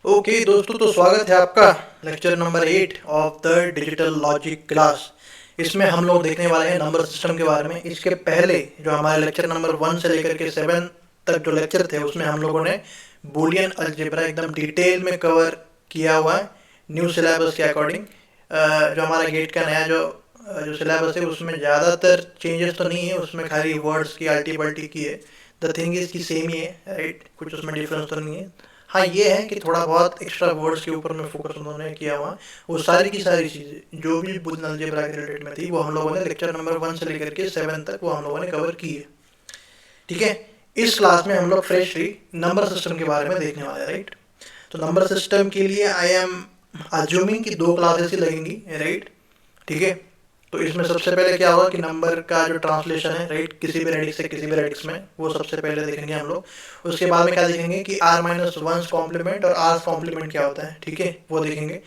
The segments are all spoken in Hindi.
ओके दोस्तों, तो स्वागत है आपका lecture number 8 of the digital logic class. इसमें हम लोग देखने वाले हैं नंबर सिस्टम के बारे में। इसके पहले जो हमारे लेक्चर नंबर 1 से लेकर के 7 तक जो लेक्चर थे उसमें हम लोगों ने बूलियन अलजेब्रा एकदम डिटेल में कवर किया हुआ है न्यू सिलेबस के अकॉर्डिंग। जो हमारा गेट का नया जो सिलेबस है उसमें ज़्यादातर चेंजेस तो नहीं है, उसमें खाली वर्ड्स की अल्टी पल्टी की है। द थिंग इज की सेम ही है, राइट, कुछ उसमें डिफरेंस तो नहीं है। हाँ ये है कि थोड़ा बहुत एक्स्ट्रा वर्ड्स के ऊपर में फोकस उन्होंने किया हुआ। वो सारी की सारी चीज़ें जो भी बूलियन अलजेब्रा के रिलेटेड में थी वो हम लोगों ने लेक्चर नंबर 1 से लेकर के 7 तक वो हम लोगों ने कवर की है। ठीक है, इस क्लास में हम लोग फ्रेशली नंबर सिस्टम के बारे में देखने वाले हैं, राइट। तो नंबर सिस्टम के लिए आई एम अज्यूमिंग कि 2 क्लासेस ही लगेंगी, राइट। ठीक है, तो इसमें सबसे पहले क्या होगा कि नंबर का जो ट्रांसलेशन है, राइट, किसी भी रेडिक्स से किसी भी रेडिक्स में, वो सबसे पहले देखेंगे हम लोग। उसके बाद में क्या देखेंगे कि आर माइनस वन कॉम्प्लीमेंट और आर कॉम्प्लीमेंट क्या होता है, ठीक है, वो देखेंगे।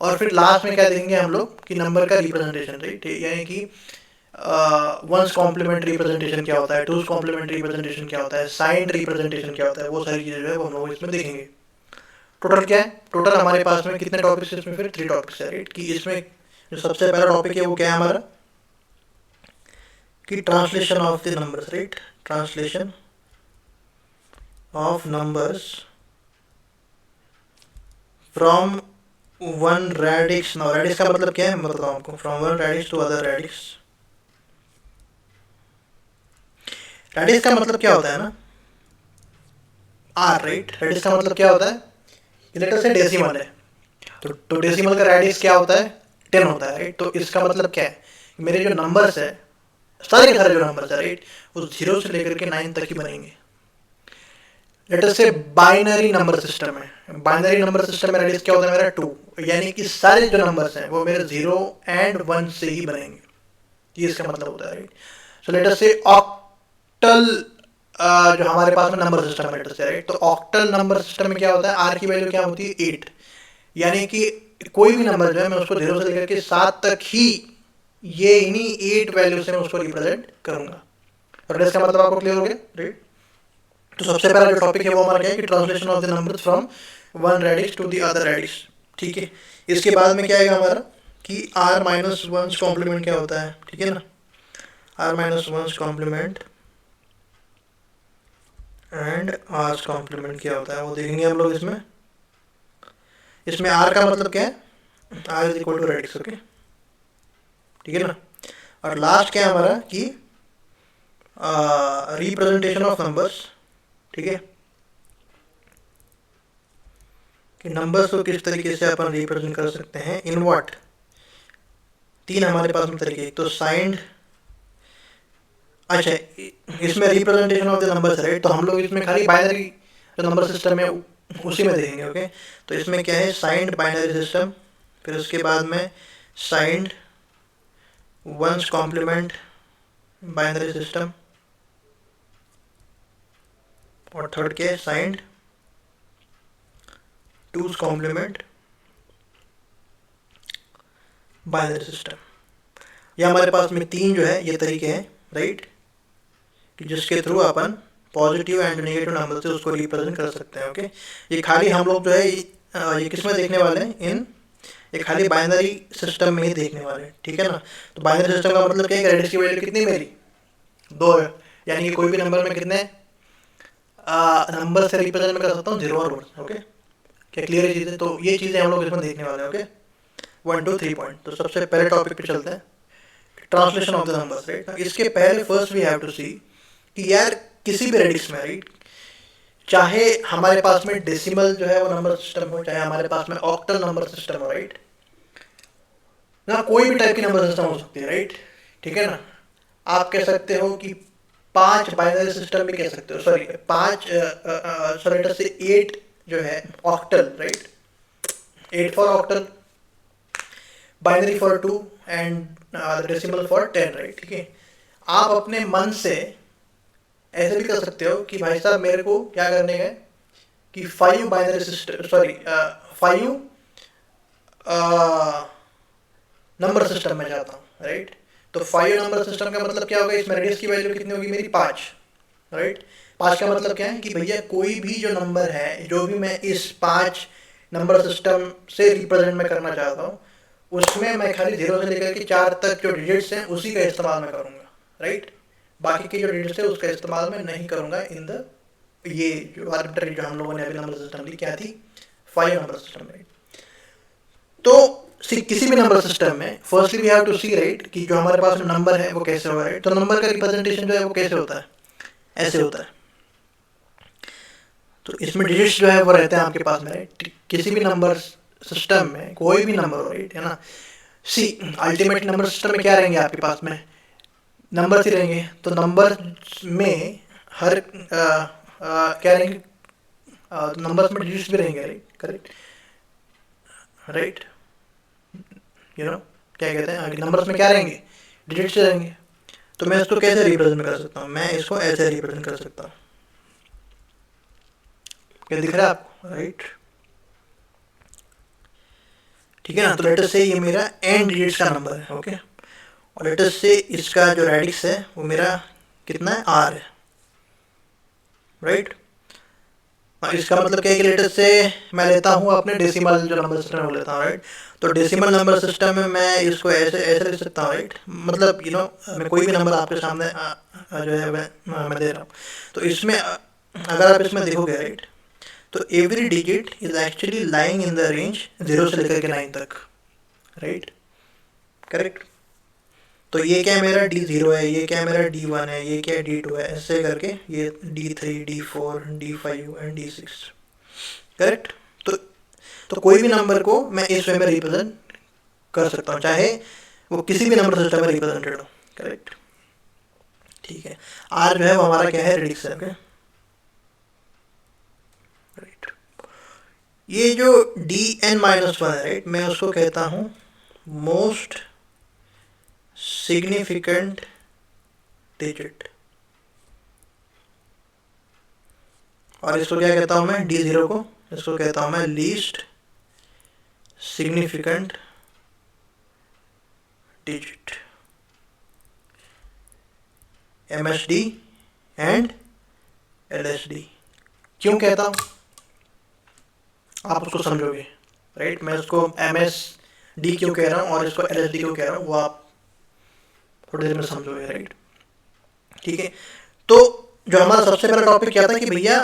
और फिर लास्ट में क्या देखेंगे हम लोग कि नंबर का रिप्रेजेंटेशन, राइट, यानी कि वंस कॉम्प्लीमेंट रिप्रेजेंटेशन क्या होता है, टूज कॉम्प्लीमेंट रिप्रेजेंटेशन क्या होता है, साइंड रिप्रेजेंटेशन क्या होता है, वो सारी चीज़ें जो है वो हम लोग इसमें देखेंगे। टोटल क्या है, टोटल हमारे पास में कितने टॉपिक्स है इसमें, फिर 3 टॉपिक्स है, राइट। कि इसमें जो सबसे पहला टॉपिक है वो क्या है हमारा कि translation of the numbers, right, translation of numbers from one radix. Now radix का मतलब क्या है मैं बताता हूँ आपको, from one radix to other radix. Radix का मतलब क्या होता है ना, आर, राइट। रेडिक्स का मतलब क्या होता है, लेटर से डेसिमल है, तो डेसिमल का रेडिक्स क्या होता है, 10 होता है, राइट। तो इसका मतलब क्या है, मेरे जो नंबर्स है, सारे के सारे जो नंबर्स है, राइट, वो 0 से लेकर के 9 तक ही बनेंगे। लेटर से बाइनरी नंबर सिस्टम है, बाइनरी नंबर सिस्टम में रेडिक्स क्या होता है मेरा 2, यानी कि सारे जो नंबर्स हैं वो मेरे 0 एंड 1 से ही बनेंगे, ये इसका मतलब होता है, राइट। सो लेटर से ऑक्टल जो हमारे पास में नंबर सिस्टम है, लेटर से, राइट। तो ऑक्टल नंबर सिस्टम में क्या होता है, आर की वैल्यू क्या होती है 8, यानी कि कोई भी नंबर जो है मैं उसको 0 से लेकर के 7 तक ही ये इन्हीं 8 वैल्यू से मैं उसको रिप्रेजेंट करूंगा। और इसका मतलब आपको क्लियर हो गया, राइट। तो सबसे पहला जो टॉपिक है वो हमारा क्या है कि translation of the numbers from one radix to the other radix, ठीक है। इसके बाद में क्या आएगा हमारा कि आर माइनस वन कॉम्प्लीमेंट क्या होता है, ठीक है ना। R minus one complement and R complement क्या होता है वो देखेंगे हम लोग इसमें। इसमें आर का मतलब क्या है, R is equal to radix, okay, ठीक है ना। और लास्ट क्या है हमारा कि रिप्रेजेंटेशन ऑफ नंबर्स, ठीक है, कि नंबर्स को किस तरीके से अपन रिप्रेजेंट कर सकते हैं, इन व्हाट, 3 हमारे पास में तरीके। तो साइंड, अच्छा, इसमें representation of the numbers, right, तो हम लोग इसमें खाली बाइनरी जो नंबर सिस्टम है उसी में देखेंगे, ओके। तो इसमें क्या है, साइंड बाइनरी सिस्टम, फिर उसके बाद में signed one's complement binary system, और थर्ड क्या है, signed two's complement binary system. ये हमारे पास में 3 जो है ये तरीके हैं, राइट, कि जिसके through upon positive and negative number से उसको रिप्रेजेंट कर सकते हैं, ओके। ये खाली हम लोग जो है ये किस में देखने वाले हैं, इन ये खाली बाइनरी सिस्टम में ही देखने वाले हैं, ठीक है ना। तो बाइनरी सिस्टम का मतलब क्या है, रेडिक्स की वैल्यू कितनी मेरी 2 है, यानी कि कोई भी नंबर में कितने नंबर से रिप्रेजेंट में कर सकता हूँ 0 और 1, ओके। क्या क्लियर है चीज़ें, तो ये चीज़ें हम लोग इसमें देखने वाले हैं, ओके। 1 2 3 पॉइंट। तो सबसे पहले टॉपिक पे चलते हैं, translation of the numbers, right. इसके पहले फर्स्ट वी हैव टू सी कि यार किसी भी रेडिक्स में, राइट, चाहे हमारे पास में डेसिमल जो है वो नंबर सिस्टम हो, चाहे हमारे पास में ऑक्टल नंबर सिस्टम हो, राइट ना, कोई भी टाइप की नंबर सिस्टम हो सकती है, राइट, ठीक है ना। आप कह सकते हो कि 5 बाइनरी सिस्टम भी कह सकते हो, सॉरी 5 सॉरी से 8 जो है octal, right, 8 for octal, binary for 2 and decimal for 10, right, ठीक है। आप अपने मन से ऐसे भी कर सकते हो कि भाई साहब मेरे को क्या करने का कि 5 binary system, sorry 5 number system में जाता हूँ, राइट। तो 5 नंबर सिस्टम का मतलब क्या होगा, इसमें रेडियस की वैल्यू कितनी होगी मेरी 5, राइट। 5 का मतलब क्या है कि भैया कोई भी जो नंबर है, जो भी मैं इस 5 नंबर सिस्टम से रिप्रेजेंट मैं करना चाहता हूँ, उसमें मैं खाली 0 से लेकर के 4 तक जो डिजिट्स हैं उसी का इस्तेमाल मैं करूँगा, राइट। बाकी के जो डिजिट्स है उसका इस्तेमाल मैं नहीं करूँगा इन द ये जो आर्बिट्ररी जो हम लोगों ने अभी नंबर सिस्टम ली, क्या थी, 5 नंबर सिस्टम, राइट। तो किसी भी नंबर सिस्टम में firstly we have to see, right, कि जो हमारे पास में नंबर है वो कैसे होगा, राइट। तो नंबर का रिप्रेजेंटेशन जो है वो कैसे होता है, ऐसे होता है। तो इसमें डिजिट्स जो है वो रहते हैं आपके पास में, राइट। किसी भी नंबर सिस्टम में कोई भी नंबर हो, राइट, है ना। सी अल्टीमेट नंबर सिस्टम में क्या रहेंगे आपके पास में, नंबर ही रहेंगे। तो नंबर में हर क्या रहेंगे, नंबर्स में डिजिट्स भी रहेंगे, right, correct, right, you know क्या कहते हैं, नंबर्स में क्या रहेंगे, डिजिट्स रहेंगे। तो मैं इसको कैसे रिप्रेजेंट कर सकता हूँ, मैं इसको ऐसे रिप्रेजेंट कर सकता हूँ, क्या दिख रहा है आपको, राइट, ठीक है ना। तो लेट अस से ये मेरा n डिजिट्स का नंबर है, ओके। और लेट अस से इसका जो रेडिक्स है वो मेरा कितना है, r है, राइट। और इसका मतलब क्या है कि लेट अस से मैं लेता हूँ अपने डेसिमल जो नंबर सिस्टम में लेता हूँ, राइट। तो डेसिमल नंबर सिस्टम में मैं इसको ऐसे ऐसे लिख सकता हूँ, राइट। मतलब मैं कोई भी नंबर आपके सामने जो है मैं दे रहा हूँ। तो इसमें अगर आप इसमें देखोगे, राइट, तो every digit is actually lying in the range 0 से लेकर के 9 तक, राइट, करेक्ट। तो ये क्या मेरा D0 है, ये क्या मेरा D1 है, ये क्या D2 है, ऐसे करके ये D3, D4, D5 and D6, correct. तो कोई भी नंबर को मैं इस वे में रिप्रेजेंट कर सकता हूँ, चाहे वो किसी भी नंबर सिस्टम में रिप्रेजेंटेड हो, करेक्ट, ठीक है। आर जो है वो हमारा क्या है, रेडिक्स है, ओके, राइट। ये जो Dn-1 है, राइट, मैं उसको कहता हूँ मोस्ट सिग्निफिकेंट डिजिट, और इसको क्या कहता हूँ मैं, D0 को इसको कहता हूँ मैं least significant digit, MSD and LSD। क्यों कहता हूँ आप उसको समझोगे, राइट। मैं इसको MSD क्यों कह रहा हूँ और इसको LSD क्यों कह रहा हूँ वो आप थोड़ी देर में समझोगे, राइट, ठीक है। तो जो हमारा सबसे पहला टॉपिक क्या था कि भैया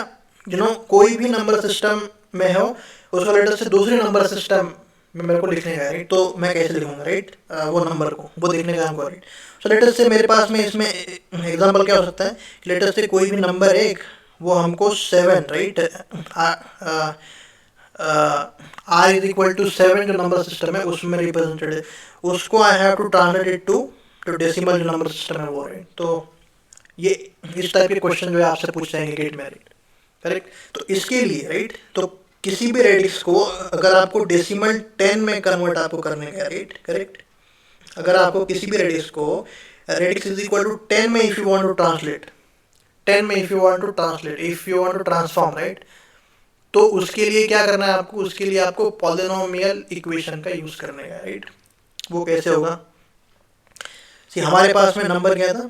कोई भी नंबर सिस्टम में हो उसको लेटर से दूसरे नंबर सिस्टम में मेरे को लिखने का है, राइट। तो मैं कैसे लिखूंगा, राइट, वो नंबर को वो देखने का हमको, राइट। सो लेटर से मेरे पास में इसमें एग्जांपल क्या हो सकता है कि लेटर से कोई भी नंबर एक वो हमको 7, right, R is equal to 7 जो नंबर सिस्टम है उसमें रिप्रेजेंटेड है, उसको I have to translate it to decimal जो नंबर सिस्टम है वो, राइट। तो ये इस टाइप के क्वेश्चन जो है आपसे पूछ जाएंगे गेट में, राइट, करेक्ट। तो इसके लिए, राइट, तो किसी भी रेडिक्स को अगर आपको डेसिमल 10 में कन्वर्ट आपको करने का, राइट, करेक्ट। अगर आपको किसी भी रेडिक्स को रेडिक्स इज इक्वल टू 10 में if you want to translate, 10 में if you want to translate, if you want to transform, right, तो उसके लिए क्या करना है आपको, उसके लिए आपको पॉलिनोमियल इक्वेशन का यूज करने का, राइट। वो कैसे होगा, हमारे पास में नंबर क्या था,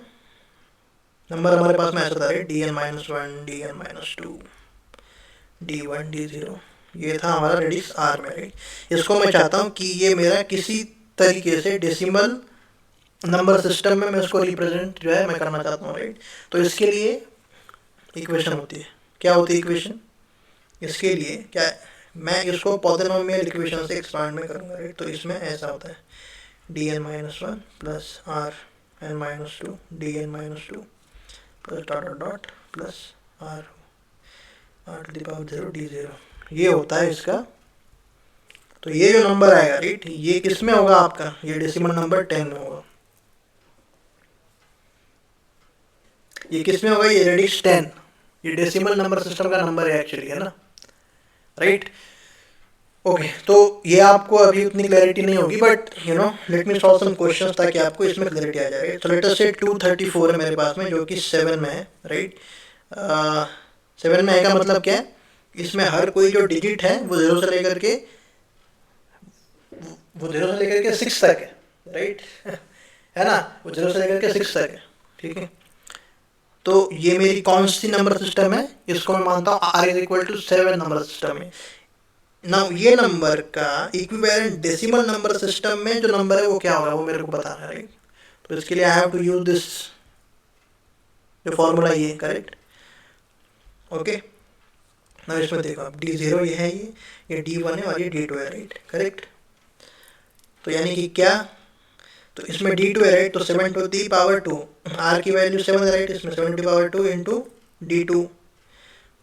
नंबर हमारे पास में ऐसा था, right, Dn-1, Dn-2, D1, D0, ये था हमारा रेडिक्स R में, राइट। इसको मैं चाहता हूँ कि ये मेरा किसी तरीके से डेसिमल नंबर सिस्टम में मैं उसको रिप्रेजेंट जो है मैं करना चाहता हूँ, राइट। तो इसके लिए इक्वेशन होती है, क्या होती है इक्वेशन, इसके लिए क्या मैं इसको पॉलिनोमियल इक्वेशन से एक्सपांड में करूँगा, राइट। तो इसमें ऐसा होता है Dn-1 plus Rn-2 Dn-2 plus dot dot dot plus R to the power 0 D0, ये होता है इसका। तो ये जो नंबर आएगा, राइट, ये किस में होगा आपका, ये डेसिमल नंबर 10 में होगा। ये किस में होगा, ये रेडिक्स 10, ये डेसिमल नंबर सिस्टम का नंबर है एक्चुअली, है ना, राइट। ओके, तो ये आपको अभी उतनी क्लैरिटी नहीं होगी, but let me solve some questions ताकि आपको इसमें क्लैरिटी आ जाए। तो लेट अस से 234 है मेरे पास में जो कि 7 में है, राइट। 7 में है का मतलब क्या है, इसमें हर कोई जो डिजिट है वो 0 से लेकर के 6 तक है, राइट, है ना, वो 0 से लेकर के 6 तक है, ठीक है। तो ये मेरी कौन सी नंबर सिस्टम है, इसको मैं मानता हूँ r is equal to 7 number system है। नाउ ये नंबर का इक्विवेलेंट डेसिमल नंबर सिस्टम में जो नंबर है वो क्या होगा, वो मेरे को बताना है, राइट। तो इसके लिए I have to use this जो फॉर्मूला ये, करेक्ट, ओके। नाउ इसमें देखो अब d0 ये है, ये d1 है और ये d2 है, राइट, करेक्ट। तो यानी कि क्या, तो इसमें d2 है, राइट, तो 7 टू दी पावर 2, r की वैल्यू 7 है, राइट, इसमें 7 to the power 2 into d2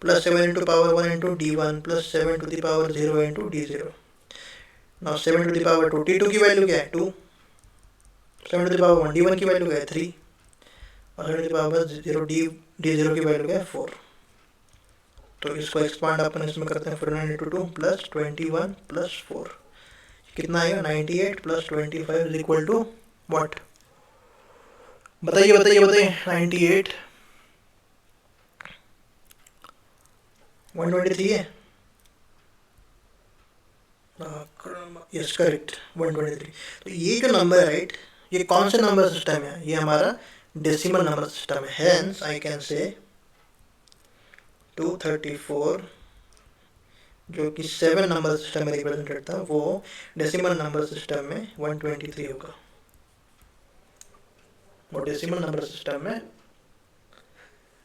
plus 7 into power 1 into d1 plus 7 to the power 0 into d0। Now 7 to the power 2, d2 की वैल्यू क्या है 2, 7 टू दी पावर 1, d1 की वैल्यू क्या है 3 और 7 टू दी पावर 0, d0 की वैल्यू क्या है 4। तो इसको एक्सपांड अपन इसमें करते हैं, 49 इंटू 2 प्लस 21 प्लस 4 कितना आएगा 98 plus 25 is equal to what, बताइए बताइए बताइए। 98 123 है, यस करेक्ट 123। तो ये जो नंबर है, राइट, ये कौन से नंबर सिस्टम है, ये हमारा डेसिमल नंबर सिस्टम है। हेंस आई कैन से 234 जो कि 7 नंबर सिस्टम में रिप्रेजेंटेड था, वो डेसिमल नंबर सिस्टम में 123 होगा। वो डेसिमल नंबर सिस्टम में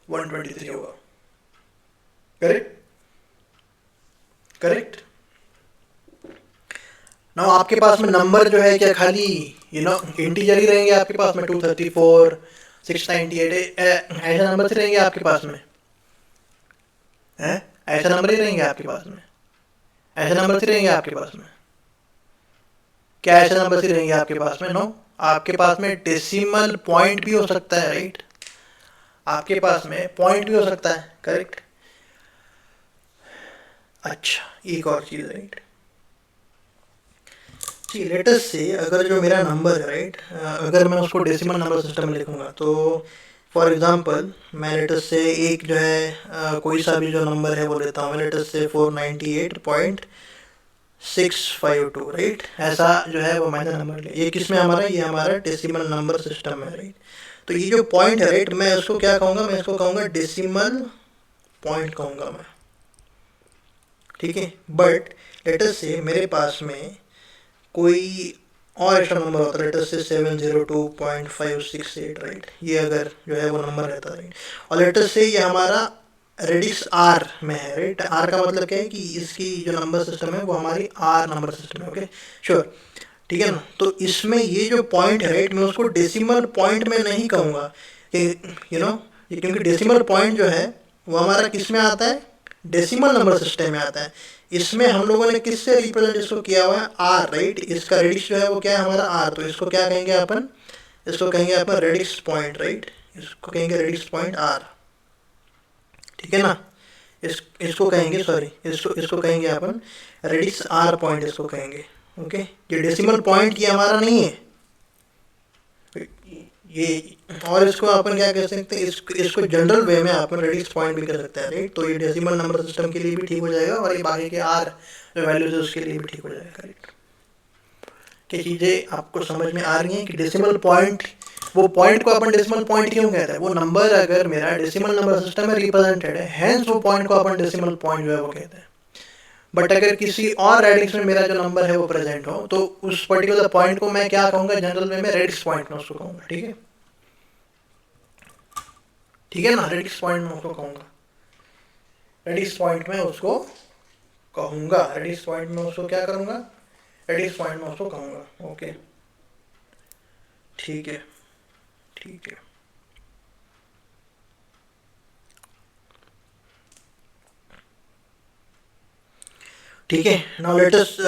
123 होगा, करेक्ट करेक्ट। नाउ आपके पास में नंबर जो है क्या खाली इंटीजर ही रहेंगे आपके पास में, 234 698 ऐसे नंबर से रहेंगे आपके पास में, हैं, ऐसे नंबर ही रहेंगे आपके पास में, ऐसे नंबर से रहेंगे आपके पास में, क्या ऐसे नंबर से रहेंगे आपके पास में? नो, आपके पास में डेसिमल पॉइंट भी हो सकता है, राइट, आपके पास में पॉइंट भी हो सकता है, करेक्ट। अच्छा एक और चीज, राइट, लेटेस्ट से अगर जो मेरा नंबर है, राइट, अगर मैं उसको डेसिमल नंबर सिस्टम में लिखूंगा, तो फॉर एग्जांपल मैं लेटेस्ट से एक जो है कोई सा भी जो नंबर है वो लेता हूँ, लेटेस्ट से 498.652, राइट, ऐसा जो है वो माइनर नंबर ले, ये किस में हमारा, ये हमारा डेसिमल नंबर सिस्टम है, राइट। तो ये जो पॉइंट है, राइट, मैं उसको क्या कहूँगा, मैं इसको कहूँगा डेसिमल पॉइंट कहूँगा मैं, ठीक है। बट लेटेस्ट से मेरे पास में कोई और एक्स्ट्रा नंबर होता है, लेटेस्ट से 702.568, राइट, ये अगर जो है वो नंबर रहता है, राइट, और लेटेस्ट से ये हमारा रेडिक्स आर में है, राइट। आर का मतलब क्या है कि इसकी जो नंबर सिस्टम है वो हमारी आर नंबर सिस्टम है, ओके श्योर, ठीक है ना। तो इसमें ये जो पॉइंट है, राइट, मैं उसको डेसिमल पॉइंट में नहीं कहूँगा कि क्योंकि डेसिमल पॉइंट जो है वो हमारा किस में आता है, डेसिमल नंबर सिस्टम में आता है। इसमें हम लोगों ने किससे रिप्रेजेंट इसको किया हुआ है, आर, राइट, इसका रेडिक्स जो है वो क्या है हमारा आर, तो इसको क्या कहेंगे अपन, इसको कहेंगे अपन रेडिक्स पॉइंट, राइट, इसको कहेंगे रेडिक्स पॉइंट आर, ठीक है ना। इसको कहेंगे, सॉरी, इसको कहेंगे अपन रेडिक्स आर पॉइंट, इसको कहेंगे, ओके। ये डेसिमल पॉइंट ये हमारा नहीं है ये, और इसको अपन क्या कह सकते हैं, इसको जनरल वे में अपन रेडिक्स पॉइंट भी कर सकते हैं, राइट। तो ये डेसिमल नंबर सिस्टम के लिए भी ठीक हो जाएगा और ये बाकी के आर जो वैल्यूज है उसके लिए भी ठीक हो जाएगा, करेक्ट। क्या चीज़ें आपको समझ में आ रही हैं कि डेसिमल पॉइंट, वो पॉइंट को अपन डेसिमल पॉइंट क्यों कहते हैं, वो नंबर अगर मेरा डेसिमल नंबर सिस्टम में रिप्रेजेंटेड है, हेंस वो पॉइंट को अपन डेसिमल पॉइंट जो है वो कहते हैं। बट अगर किसी और रेडिक्स में मेरा जो नंबर है वो प्रेजेंट हो, तो उस पर्टिकुलर पॉइंट को मैं क्या कहूँगा, जनरल वे में रेडिक्स पॉइंट में उसको कहूँगा, ठीक है, ठीक है ना। रेडिक्स पॉइंट में उसको कहूँगा, रेडिक्स पॉइंट में उसको कहूँगा, रेडिक्स पॉइंट में उसको क्या करूँगा, रेडिक्स पॉइंट में उसको कहूँगा, ओके, ठीक है ठीक है। ठीक है, नाउ लेटेस्ट,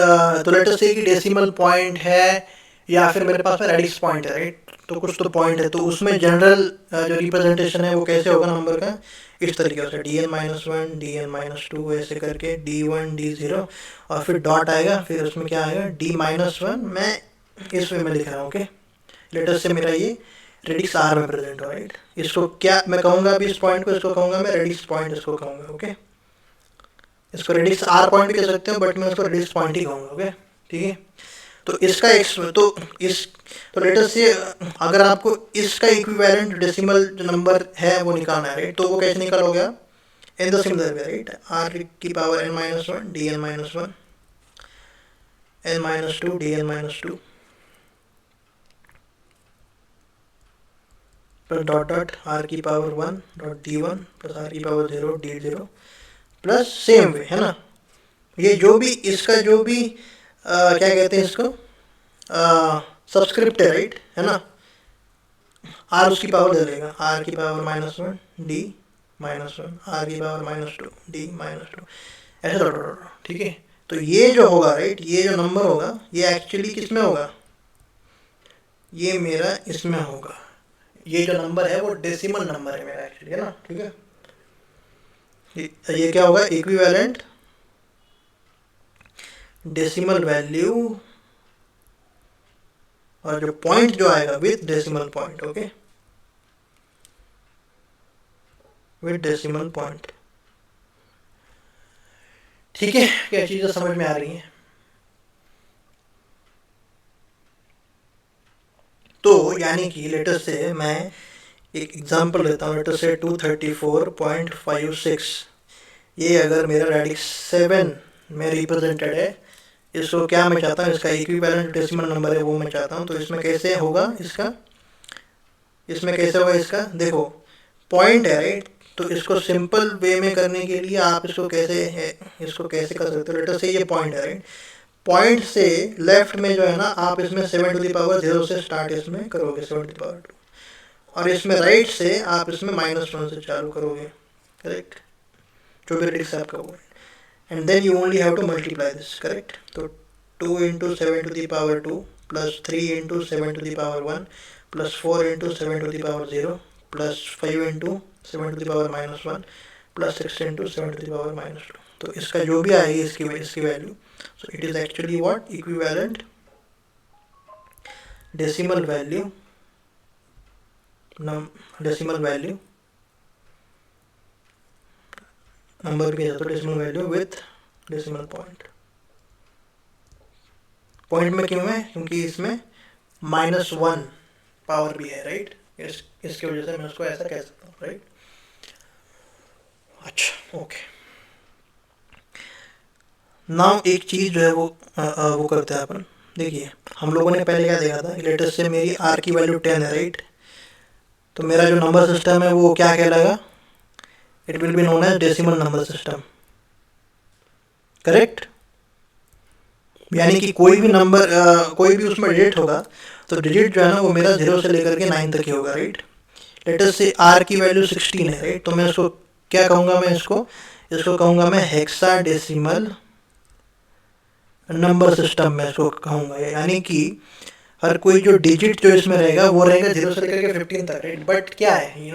तो लेटेस्ट से कि डेसिमल पॉइंट है या फिर मेरे पास में रेडिक्स पॉइंट है, राइट, तो कुछ तो पॉइंट है, तो उसमें जनरल जो रिप्रेजेंटेशन है वो कैसे होगा नंबर का, इस तरीके से dn-1 dn-2 ऐसे करके d1 d0 और फिर डॉट आएगा, फिर उसमें क्या आएगा d-1, मैं इस वे में लिख रहा हूँ, ओके। लेटेस्ट से मेरा ये रेडिक्स आर में प्रेजेंट हो, राइट। इसको क्या मैं कहूँगा अभी, इस पॉइंट को इसको कहूँगा मैं रेडिक्स पॉइंट, इसको कहूँगा, ओके। इसको रेडिक्स आर पॉइंट भी कह सकते हो, बट मैं उसको रेडिक्स पॉइंट ही कहूँगा, ओके, ठीक है। तो इसका तो लेट अस से अगर आपको इसका इक्विवेलेंट डेसिमल जो नंबर है वो निकालना है, राइट, तो वो कैसे निकालोगे आप? In the similar way, right, R की power n-1 dn-1 n-2 dn-2 plus dot dot R की power 1 dot d1 plus R की power 0 d0 plus same way, है ना। ये जो भी इसका जो भी क्या कहते हैं इसको, सब्सक्रिप्ट है, राइट, है ना, आर उसकी पावर दे देगा, आर की पावर -1 डी -1 आर की पावर -2 डी -2 ऐसे डॉट डॉट, ठीक है। तो ये जो होगा, राइट, ये जो नंबर होगा ये एक्चुअली किस में होगा, ये मेरा इसमें होगा। ये जो नंबर है वो डेसिमल नंबर है मेरा एक्चुअली, है ना, ठीक है। ये क्या होगा, इक्विवेलेंट डेसिमल वैल्यू और जो पॉइंट जो आएगा with decimal point, okay, with decimal point, ठीक है। क्या चीज़ें समझ में आ रही हैं? तो यानी कि लेटर से मैं एक एग्जांपल लेता हूँ, लेटर से 234.56, ये अगर मेरा रेडिक्स 7 में रिप्रेजेंटेड है, इसको क्या मैं चाहता हूँ, इसका इक्विवेलेंट डेसिमल नंबर है वो मैं चाहता हूँ। तो इसमें कैसे होगा इसका, इसका देखो पॉइंट है, राइट, तो इसको सिंपल वे में करने के लिए आप इसको कैसे कर सकते हो। लेटर से ये पॉइंट है, राइट, पॉइंट से लेफ्ट में जो है ना आप इसमें 7⁻0 से स्टार्ट इसमें करोगे 7⁻2, और इसमें राइट से आप इसमें -1 से चालू करोगे, करेक्ट, जो भी रेडिक्स आपका वो, and then you only have to multiply this, correct. तो 2 × 7⁻2 प्लस 3 × 7⁻1 प्लस 4 × 7⁻0 प्लस 5 × 7⁻1 प्लस 6 × 7⁻2। तो इसका जो भी आएगी इसकी value, so it is actually what, equivalent decimal value number के साथ decimal value with decimal point. Point में क्यों है, क्योंकि इसमें -1 पावर भी है, राइट, इसकी वजह से मैं उसको ऐसा कह सकता हूँ, राइट। अच्छा, ओके। नाउ एक चीज़ जो है वो करते हैं अपन। देखिए हम लोगों ने पहले क्या देखा था, लेटेस्ट से मेरी आर की वैल्यू 10 है, राइट, तो मेरा जो नंबर सिस्टम है वो क्या कहलाएगा, it will be known as decimal number system, correct. यानी कि कोई भी नंबर कोई भी उसमें डिजिट होगा तो डिजिट जो है ना वो मेरा 0 से लेकर के 9 तक ही होगा, राइट। लेटेस्ट से आर की वैल्यू 16 है, राइट, तो मैं इसको क्या कहूँगा, मैं इसको कहूँगा मैं हेक्साडेसिमल नंबर सिस्टम में इसको कहूँगा। यानी कि हर कोई जो डिजिट जो इसमें रहेगा वो रहेगा 0 से लेकर के 15 तक, राइट। बट क्या है,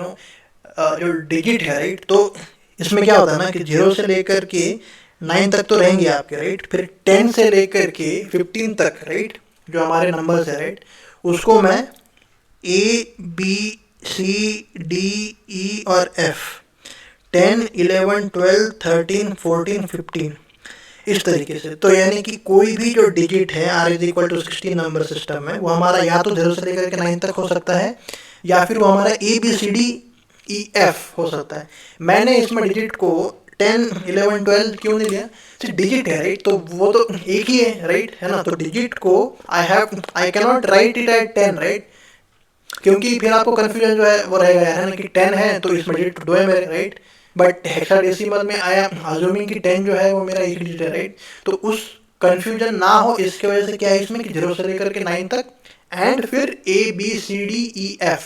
जो डिजिट है, राइट, तो इसमें क्या होता है ना कि 0 से लेकर के 9 तक तो रहेंगे आपके, राइट, फिर 10 से लेकर के 15 तक, राइट, जो हमारे नंबर्स है, राइट, उसको मैं A, B, C, D, E और F 10, 11, 12, 13, 14, 15 इस तरीके से। तो यानी कि कोई भी जो डिजिट है R = 16 नंबर सिस्टम में, वो हमारा या तो 0 से लेकर के 9 तक हो सकता है, या फिर वो हमारा ABCDEF हो सकता है। मैंने इसमें डिजिट को 10, 11, 12 क्यों नहीं दिया, सिर्फ डिजिट है, राइट, तो वो तो एक ही है, राइट, है ना। तो डिजिट को I can not right it at 10, right, क्योंकि फिर आपको कन्फ्यूजन जो है वो रहेगा, है ना, कि 10 है तो इसमें डिजिट 2 है मेरे, राइट। बट हेक्साडेसिमल में आई एम अज्यूमिंग कि 10 जो है वो मेरा एक डिजिट है, राइट। तो उस कन्फ्यूजन ना हो इसके वजह से क्या है इसमें कि 0 से लेकर के 9 तक एंड फिर ABCDEF,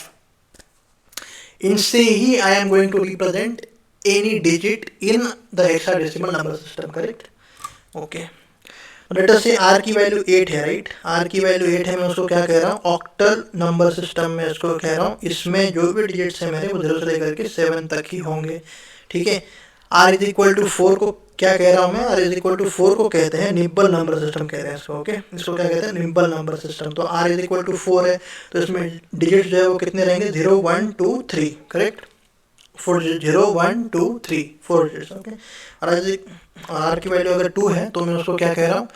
इनसे ही I am going to represent any digit in the hexadecimal number system, correct, okay. Let us say R की वैल्यू 8 है, राइट, आर की वैल्यू 8 है, मैं उसको क्या कह रहा हूँ, ऑक्टल नंबर सिस्टम में इसको कह रहा हूँ। इसमें जो भी डिजिट्स है मेरे वो 0 से लेकर के 7 तक ही होंगे, ठीक है। R = 4 को क्या कह रहा हूँ मैं, R = 4 को कहते हैं निब्बल नंबर सिस्टम कहते हैं इसको, ओके, इसको क्या कहते हैं, निब्बल नंबर सिस्टम। तो R = 4 है तो इसमें डिजिट जो है वो कितने रहेंगे, 0, 1, 2, 3, करेक्ट, 4 0, 1, 2, 3 4 डिजिट्स, ओके। और R की वैल्यू अगर 2 है तो मैं उसको क्या कह रहा हूँ,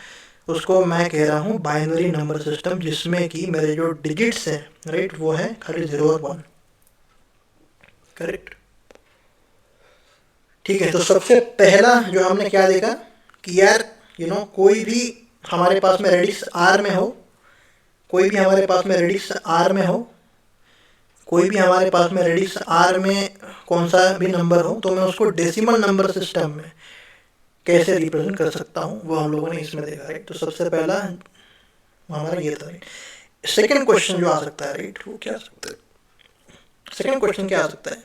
उसको मैं कह रहा हूँ बाइनरी नंबर सिस्टम, जिसमें कि मेरे जो डिजिट्स हैं राइट वो है खाली 0 और 1। करेक्ट। ठीक है, तो सबसे पहला जो हमने क्या देखा कि यार कोई भी हमारे पास में रेडिक्स आर में हो, कोई भी हमारे पास में रेडिक्स आर में हो, कोई भी हमारे पास में रेडिक्स आर में कौन सा भी नंबर हो, तो मैं उसको डेसिमल नंबर सिस्टम में कैसे रिप्रेजेंट कर सकता हूँ वो हम लोगों ने इसमें देखा राइट। तो सबसे पहला हमारा ये था राइट। सेकंड क्वेश्चन जो आ सकता है राइट, वो क्या आ सकता है, सेकंड क्वेश्चन क्या आ सकता है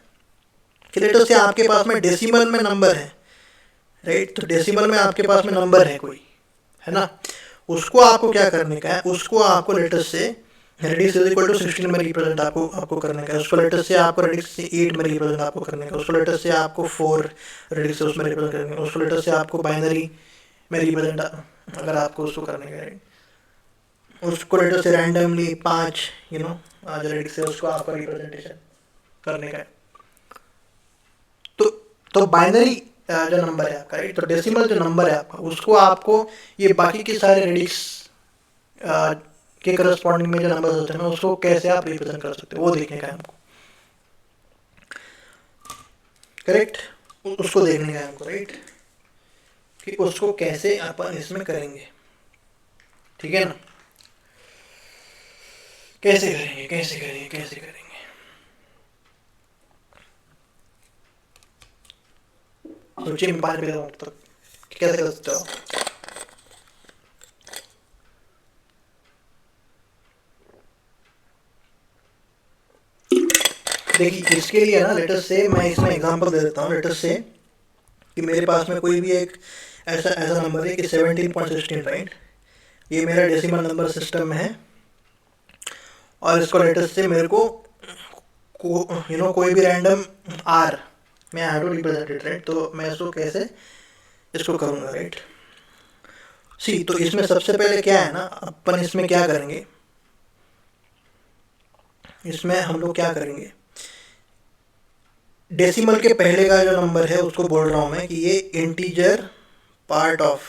कि लेटर से आपके पास में डेसिमल में नंबर है राइट। तो डेसिमल में आपके पास में नंबर है कोई, है ना, उसको आपको क्या करने का है, उसको आपको लेटर से रेडिक्स इज इक्वल टू 16 में रिप्रेजेंट आपको करने का है, उसको लेटर से आपको रेडिक्स से 8 में रिप्रेजेंट आपको करने का, उसको लेटर से आपको 4 रेडिक्स से उसमें रिप्रेजेंट करने का, उसको लेटर से आपको बाइनरी में रिप्रेजेंट अगर आपको उसको करने का है, उसको लेटर से रैंडमली 5 जो रेडिक्स है उसको आपको रिप्रेजेंटेशन करने का है। तो बाइनरी जो नंबर है आपका राइट, तो डेसिमल जो नंबर है आपका उसको आपको ये बाकी के सारे रेडिक्स के करस्पॉन्डिंग में जो नंबर होते हैं उसको कैसे आप रिप्रेजेंट कर सकते हो वो देखने का है हमको। करेक्ट, उसको देखने का है हमको राइट कि उसको कैसे अपन इसमें करेंगे। ठीक है ना, कैसे करेंगे कैसे करेंगे कैसे करेंगे। सोचिए मैं 5 मिनट तक कैसे कर सकते हो। देखिए इसके लिए ना लेटर से मैं इसमें एग्जांपल दे देता हूँ। लेटर से कि मेरे पास में कोई भी एक ऐसा ऐसा नंबर है कि 17.16 राइट, ये मेरा डेसिमल नंबर सिस्टम में है और इसको लेटर से मेरे को कोई भी रैंडम आर मैं have to represent it right. तो मैं इसको कैसे इसको करूँगा राइट। सी तो इसमें सबसे पहले क्या है ना, अपन इसमें क्या करेंगे, इसमें हम लोग क्या करेंगे, डेसिमल के पहले का जो नंबर है उसको बोल रहा हूँ मैं कि ये इंटीजर पार्ट ऑफ,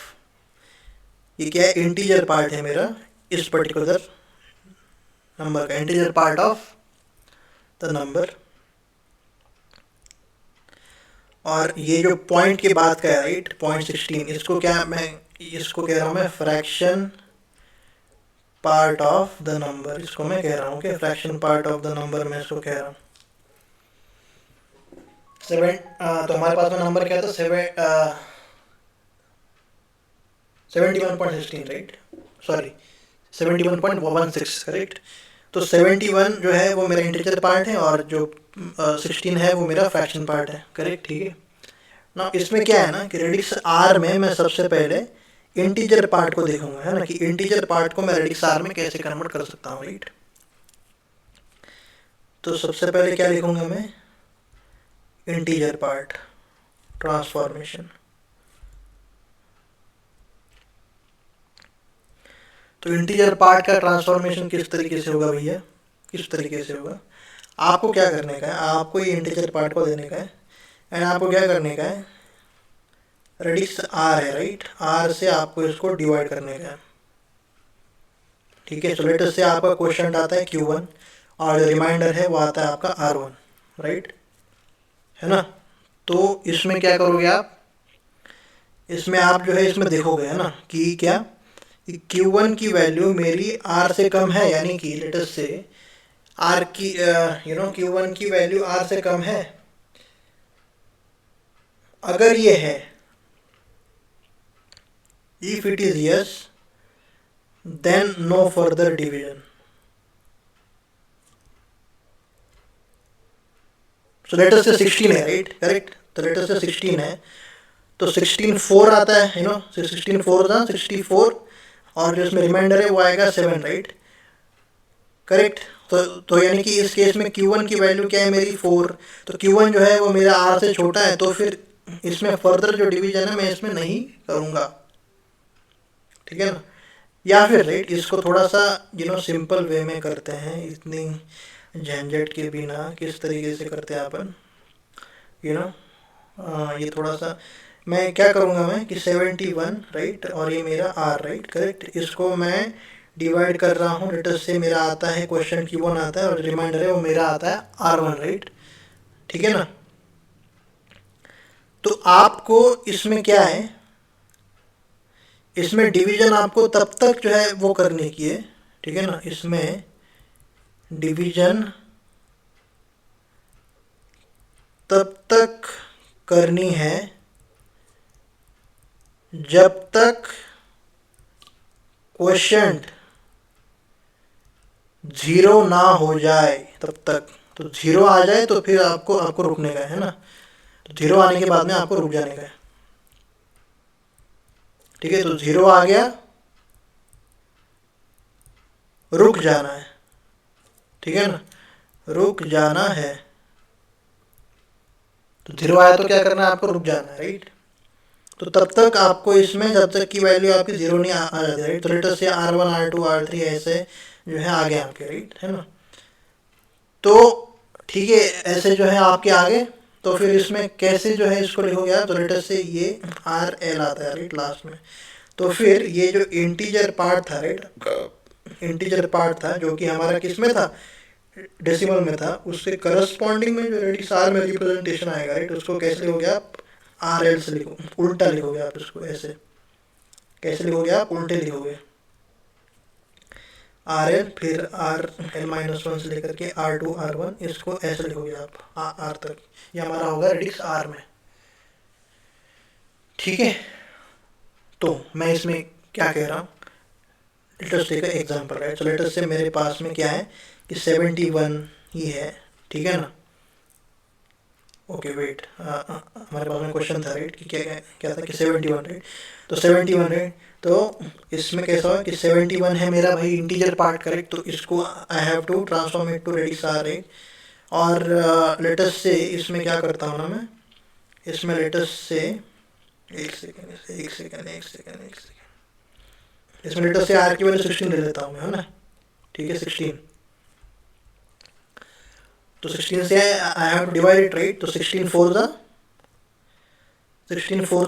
ये क्या है, इंटीजर पार्ट है मेरा इस पर्टिकुलर नंबर का, integer part of the number. और ये जो पॉइंट के बाद का है राइट, पॉइंट 16, इसको क्या मैं इसको कह रहा हूँ मैं fraction part of the number, इसको मैं कह रहा हूँ कि fraction part of the number मैं इसको कह रहा हूँ। तो हमारे पास में नंबर क्या था, 71.16 राइट, सॉरी 71.16 करेक्ट। तो 71 जो है वो मेरा इंटीजर पार्ट है और जो 16 है वो मेरा फ्रैक्शन पार्ट है। करेक्ट, ठीक है ना। इसमें क्या है ना कि रेडिक्स आर में मैं सबसे पहले इंटीजर पार्ट को देखूंगा, है ना, कि इंटीजर पार्ट को मैं रेडिक्स आर में कैसे कन्वर्ट कर सकता हूँ राइट। तो सबसे पहले क्या लिखूंगा मैं, इंटीजर पार्ट ट्रांसफॉर्मेशन। तो इंटीजर पार्ट का ट्रांसफॉर्मेशन किस तरीके से होगा भैया, किस तरीके से होगा, आपको क्या करने का है, आपको ये इंटीजर पार्ट को देने का है एंड आपको क्या करने का है, रेडिक्स आर है राइट, आर से आपको इसको डिवाइड करने का है। ठीक है, so लेटर से आपका क्वेश्चन आता है Q1 और जो रिमाइंडर है वो आता है आपका R1 राइट, है ना। तो इसमें क्या करोगे आप, इसमें आप जो है इसमें देखोगे है ना कि क्या Q1 की वैल्यू मेरी R से कम है, यानी कि लेटर से R की Q1 की वैल्यू R से कम है। अगर ये है, if it is yes then no further division। so later से 16 है राइट, करेक्ट। तो लेटर से 16 है तो 16 4 आता है 16 4 था 64 और जो इसमें रिमाइंडर है वो आएगा 7 राइट, करेक्ट। तो यानी कि इस केस में Q1 की वैल्यू क्या है मेरी 4, तो Q1 जो है वो मेरा R से छोटा है, तो फिर इसमें फर्दर जो डिवीजन है मैं इसमें नहीं करूँगा। ठीक है ना, या फिर राइट इसको थोड़ा सा सिंपल वे में करते हैं, इतनी झंझट के बिना किस तरीके से करते हैं अपन ये थोड़ा सा मैं क्या करूँगा मैं कि 71 राइट और ये मेरा आर राइट करेक्ट, इसको मैं डिवाइड कर रहा हूँ। लेटर से मेरा आता है क्वेश्चन Q1 आता है और रिमाइंडर है वो मेरा आता है R1 राइट, ठीक है ना। तो आपको इसमें क्या है, इसमें डिवीजन आपको तब तक जो है वो करने की है, ठीक है ना। इसमें डिवीजन तब तक करनी है जब तक क्वोशंट 0 ना हो जाए, तब तक। तो 0 आ जाए तो फिर आपको आपको रुकने का है ना, तो 0 आने के बाद में आपको रुक जाने का है, ठीक है। तो 0 आ गया, रुक जाना है, ठीक है ना, रुक जाना है। तो 0 आया तो क्या करना है आपको, रुक जाना है राइट। तो तब तक आपको इसमें जब तक की वैल्यू आपकी 0 नहीं आ जाती राइट, तो लेटर से R1 R2 R3 ऐसे जो है आगे आपके राइट, है ना। तो ठीक है, ऐसे जो है आपके आगे। तो फिर इसमें कैसे जो है इसको लिखोगे आप, तो लेटर से ये RL आता है राइट लास्ट में। तो फिर ये जो इंटीजर पार्ट था राइट, इंटीजर पार्ट था जो कि हमारा किस में था, डेसिमल में था, उससे करस्पॉन्डिंग में जो रेडिक्स आर में रिप्रेजेंटेशन आएगा राइट, उसको कैसे लिखोगे आप, RL से लिखो, उल्टा लिखोगे आप इसको, ऐसे कैसे लिखोगे आप, उल्टे लिखोगे। RL फिर RL-1 से लेकर के R2 R1, इसको ऐसे लिखोगे आप R तक, ये हमारा होगा रेडिक्स R में, ठीक है। तो मैं इसमें क्या कह रहा हूँ, लेटेस्ट टेक एग्जाम्पल राइट। तो लेटेस्ट से मेरे पास में क्या है कि 71 ही है, ठीक है ना। ओके वेट, हमारे पास में क्वेश्चन था राइट कि क्या क्या क्या था कि 71 राइट, तो 71 राइट। तो इसमें कैसा हुआ कि 71 है मेरा भाई इंटीजर पार्ट करेक्ट, तो इसको I have to transform it to radix R right. और लेटेस्ट से इसमें क्या करता हूँ ना मैं, इसमें लेटेस्ट से एक सेकेंड एक सेकेंड एक सेकेंड एक सेकेंड, इसमें लेटेस्ट से आर की वैल्यू 16 ले लेता हूँ मैं, है ना, ठीक है 16। तो 16 से I have to divide it right, तो 16 4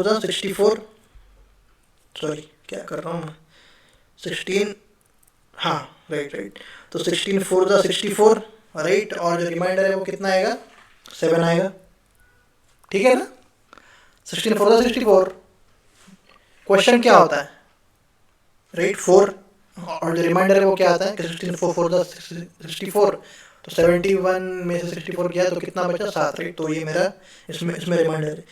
द 64, सॉरी क्या कर रहा हूँ मैं, 16, हाँ राइट राइट। तो 16 4 द 64 राइट, और जो रिमाइंडर है वो कितना आएगा, 7 आएगा, ठीक है ना। 16 4 द 64, क्वेश्चन क्या होता है राइट 4, और जो रिमाइंडर है वो क्या आता है कि 16 4 4 द 64, तो 71 में से 64 किया तो कितना बचा, 7 राइट। तो ये मेरा इसमें इसमें रिमाइंडर है।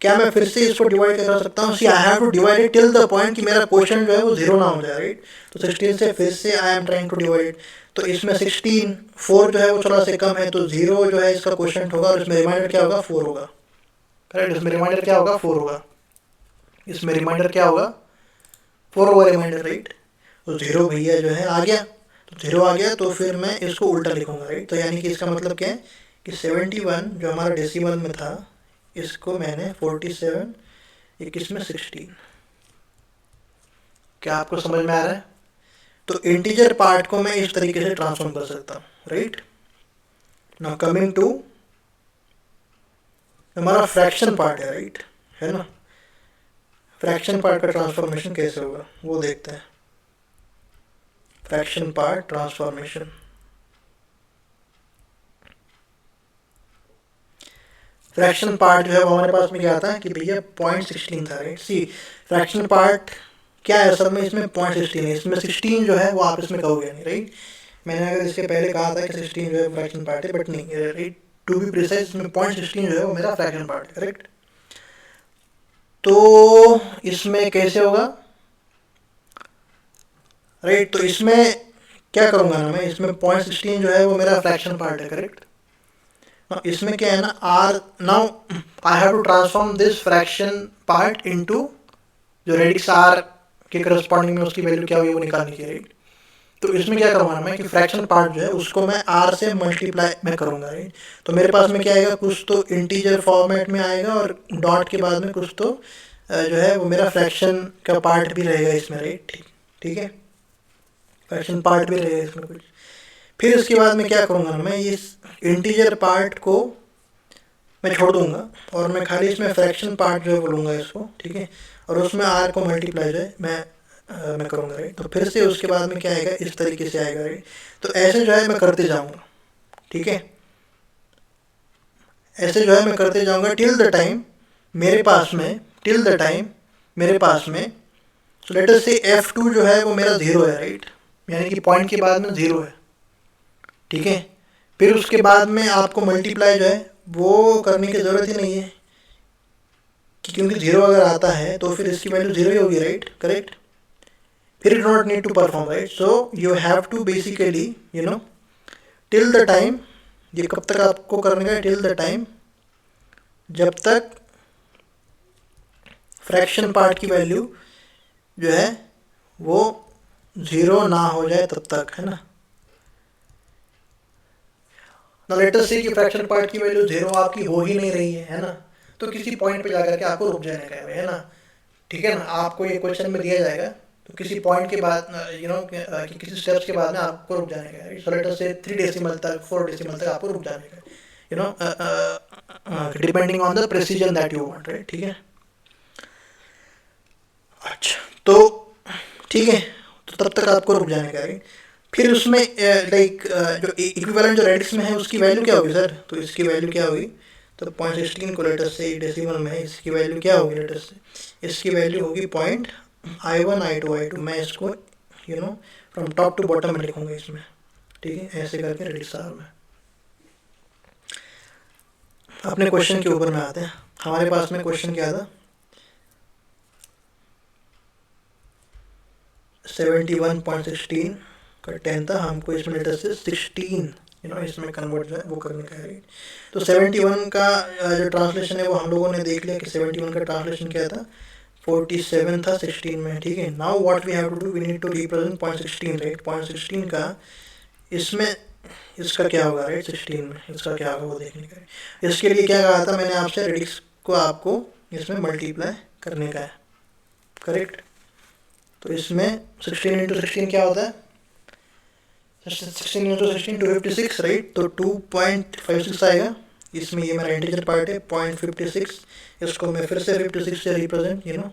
क्या मैं फिर से इसको डिवाइड कर सकता हूँ, see I have to divide it till the point कि मेरा क्वेश्चन जो है वो 0 ना हो जाए राइट। तो 16 से फिर से I am trying to divide, तो इसमें 16 4 जो है वो थोड़ा से कम है, तो 0 जो है इसका क्वेश्चन होगा और इसमें रिमाइंडर क्या होगा, 4 होगा करेक्ट। इसमें रिमाइंडर क्या होगा, 4 होगा, इसमें रिमाइंडर क्या होगा, 4 होगा रिमाइंडर राइट। तो 0 भैया जो है आ गया, तो 0 आ गया तो फिर मैं इसको उल्टा लिखूंगा राइट। तो यानी कि इसका मतलब क्या है कि 71 जो हमारा डेसिमल में था, इसको मैंने 47 21 में 16, क्या आपको समझ में आ रहा है। तो इंटीजर पार्ट को मैं इस तरीके से ट्रांसफॉर्म कर सकता हूँ राइट। नाउ कमिंग टू हमारा फ्रैक्शन पार्ट है राइट, है ना। फ्रैक्शन पार्ट का ट्रांसफॉर्मेशन कैसे होगा वो देखते हैं। Fraction part transformation, fraction part जो है वो हमारे पास में क्या आता है कि भैया 0.16 था राइट। सी फ्रैक्शन पार्ट क्या है असल में, इसमें 0.16 है, इसमें 16 जो है वो आप इसमें कहोगे नहीं राइट। मैंने अगर इसके पहले कहा था कि 16 जो है फ्रैक्शन पार्ट है, बट नहीं राइट, टू बी प्रिसाइज इसमें 0.16 जो है वो मेरा फ्रैक्शन पार्ट है करेक्ट। तो इसमें कैसे होगा राइट, तो इसमें क्या करूँगा ना मैं, इसमें 0.16 जो है वो मेरा फ्रैक्शन पार्ट है करेक्ट। इसमें क्या है ना, or now I have to transform this fraction part into जो रेडिक्स आर के करस्पॉन्डिंग में उसकी वैल्यू क्या हुई वो निकालनी चाहिए राइट। तो इसमें क्या करूँगा मैं कि फ्रैक्शन पार्ट जो है उसको मैं आर से मल्टीप्लाई में करूँगा राइट। तो मेरे पास में क्या आएगा, कुछ तो इंटीजर फॉर्मेट में आएगा और डॉट के बाद में कुछ तो जो है वो मेरा फ्रैक्शन का पार्ट भी रहेगा इसमें राइट, ठीक है, फ्रैक्शन पार्ट भी रहेगा इसमें कुछ। फिर उसके बाद में क्या करूँगा मैं, इस इंटीजर पार्ट को मैं छोड़ दूंगा और मैं खाली इसमें फ्रैक्शन पार्ट जो है बोलूँगा इसको, ठीक है, और उसमें आर को मल्टीप्लाई जो है मैं करूँगा, राइट। तो फिर से उसके बाद में क्या आएगा, इस तरीके से आएगा, राइट। तो ऐसे जो है मैं करते जाऊँगा, ठीक है, ऐसे जो है मैं करते जाऊँगा टिल द टाइम मेरे पास में सो लेट अस से F2 जो है वो मेरा 0 है, राइट, यानी कि पॉइंट के बाद में 0 है, ठीक है। फिर उसके बाद में आपको मल्टीप्लाई जो है वो करने की ज़रूरत ही नहीं है, क्योंकि 0 अगर आता है तो फिर इसकी वैल्यू 0 ही होगी, राइट, करेक्ट। फिर you don't need to perform, right. So you have to basically till the time, ये कब तक आपको करने का है, टिल द टाइम जब तक फ्रैक्शन पार्ट की वैल्यू जो है वो 0 ना हो जाए तब तक, है ना। लेट अस से कि फ्रैक्शन पार्ट की वैल्यू 0 आपकी हो ही नहीं रही है ना, तो किसी पॉइंट पे जाकर के आपको रुक जाने का है ना, ठीक है ना। आपको ये क्वेश्चन में दिया जाएगा तो किसी पॉइंट के बाद कि किसी स्टेप्स के बाद में आपको रुक जाने का है। सो लेट अस से 3 डेसिमल तक 4 डेसिमल तक आपको रुक जाने का, depending on the precision that you want, right, ठीक है। अच्छा, तो ठीक है, तो तब तक आपको रुक जाने का, राइट। फिर उसमें जो इक्विवेलेंट जो रेडिक्स में है उसकी वैल्यू क्या होगी सर, तो इसकी वैल्यू क्या होगी, तो 0.16 को लेटर से डेसिमल में है, इसकी वैल्यू क्या होगी लेटर से, इसकी वैल्यू होगी .I1 I2 I2। मैं इसको फ्रॉम टॉप टू बॉटम में लिखूंगा इसमें, ठीक है, ऐसे करके रेडिक्स आर में। अपने क्वेश्चन के ऊपर में आते हैं। हमारे पास में क्वेश्चन क्या था, 71.16 का 10 था, हमको इसमें लेटर से 16 इसमें कन्वर्ट जो है वो करने का है। तो 71 का जो ट्रांसलेशन है वो हम लोगों ने देख लिया कि 71 का ट्रांसलेशन क्या था, 47 था 16 में, ठीक है। Now what we have to do, we need to represent 0.16, right. 0.16 का इसमें इसका क्या होगा, राइट, 16 में इसका क्या होगा वो देखने का है। इसके लिए क्या कहा था मैंने आपसे, रेडिक्स को आपको इसमें मल्टीप्लाई करने का है, करेक्ट। तो इसमें 16 इंटू 16 क्या होता है, 16 इंटू 16 256, राइट। तो 2.56 आएगा, इसमें ये मेरा इंटीजर पार्ट है 0.56, इसको मैं फिर से 56 से रिप्रेजेंट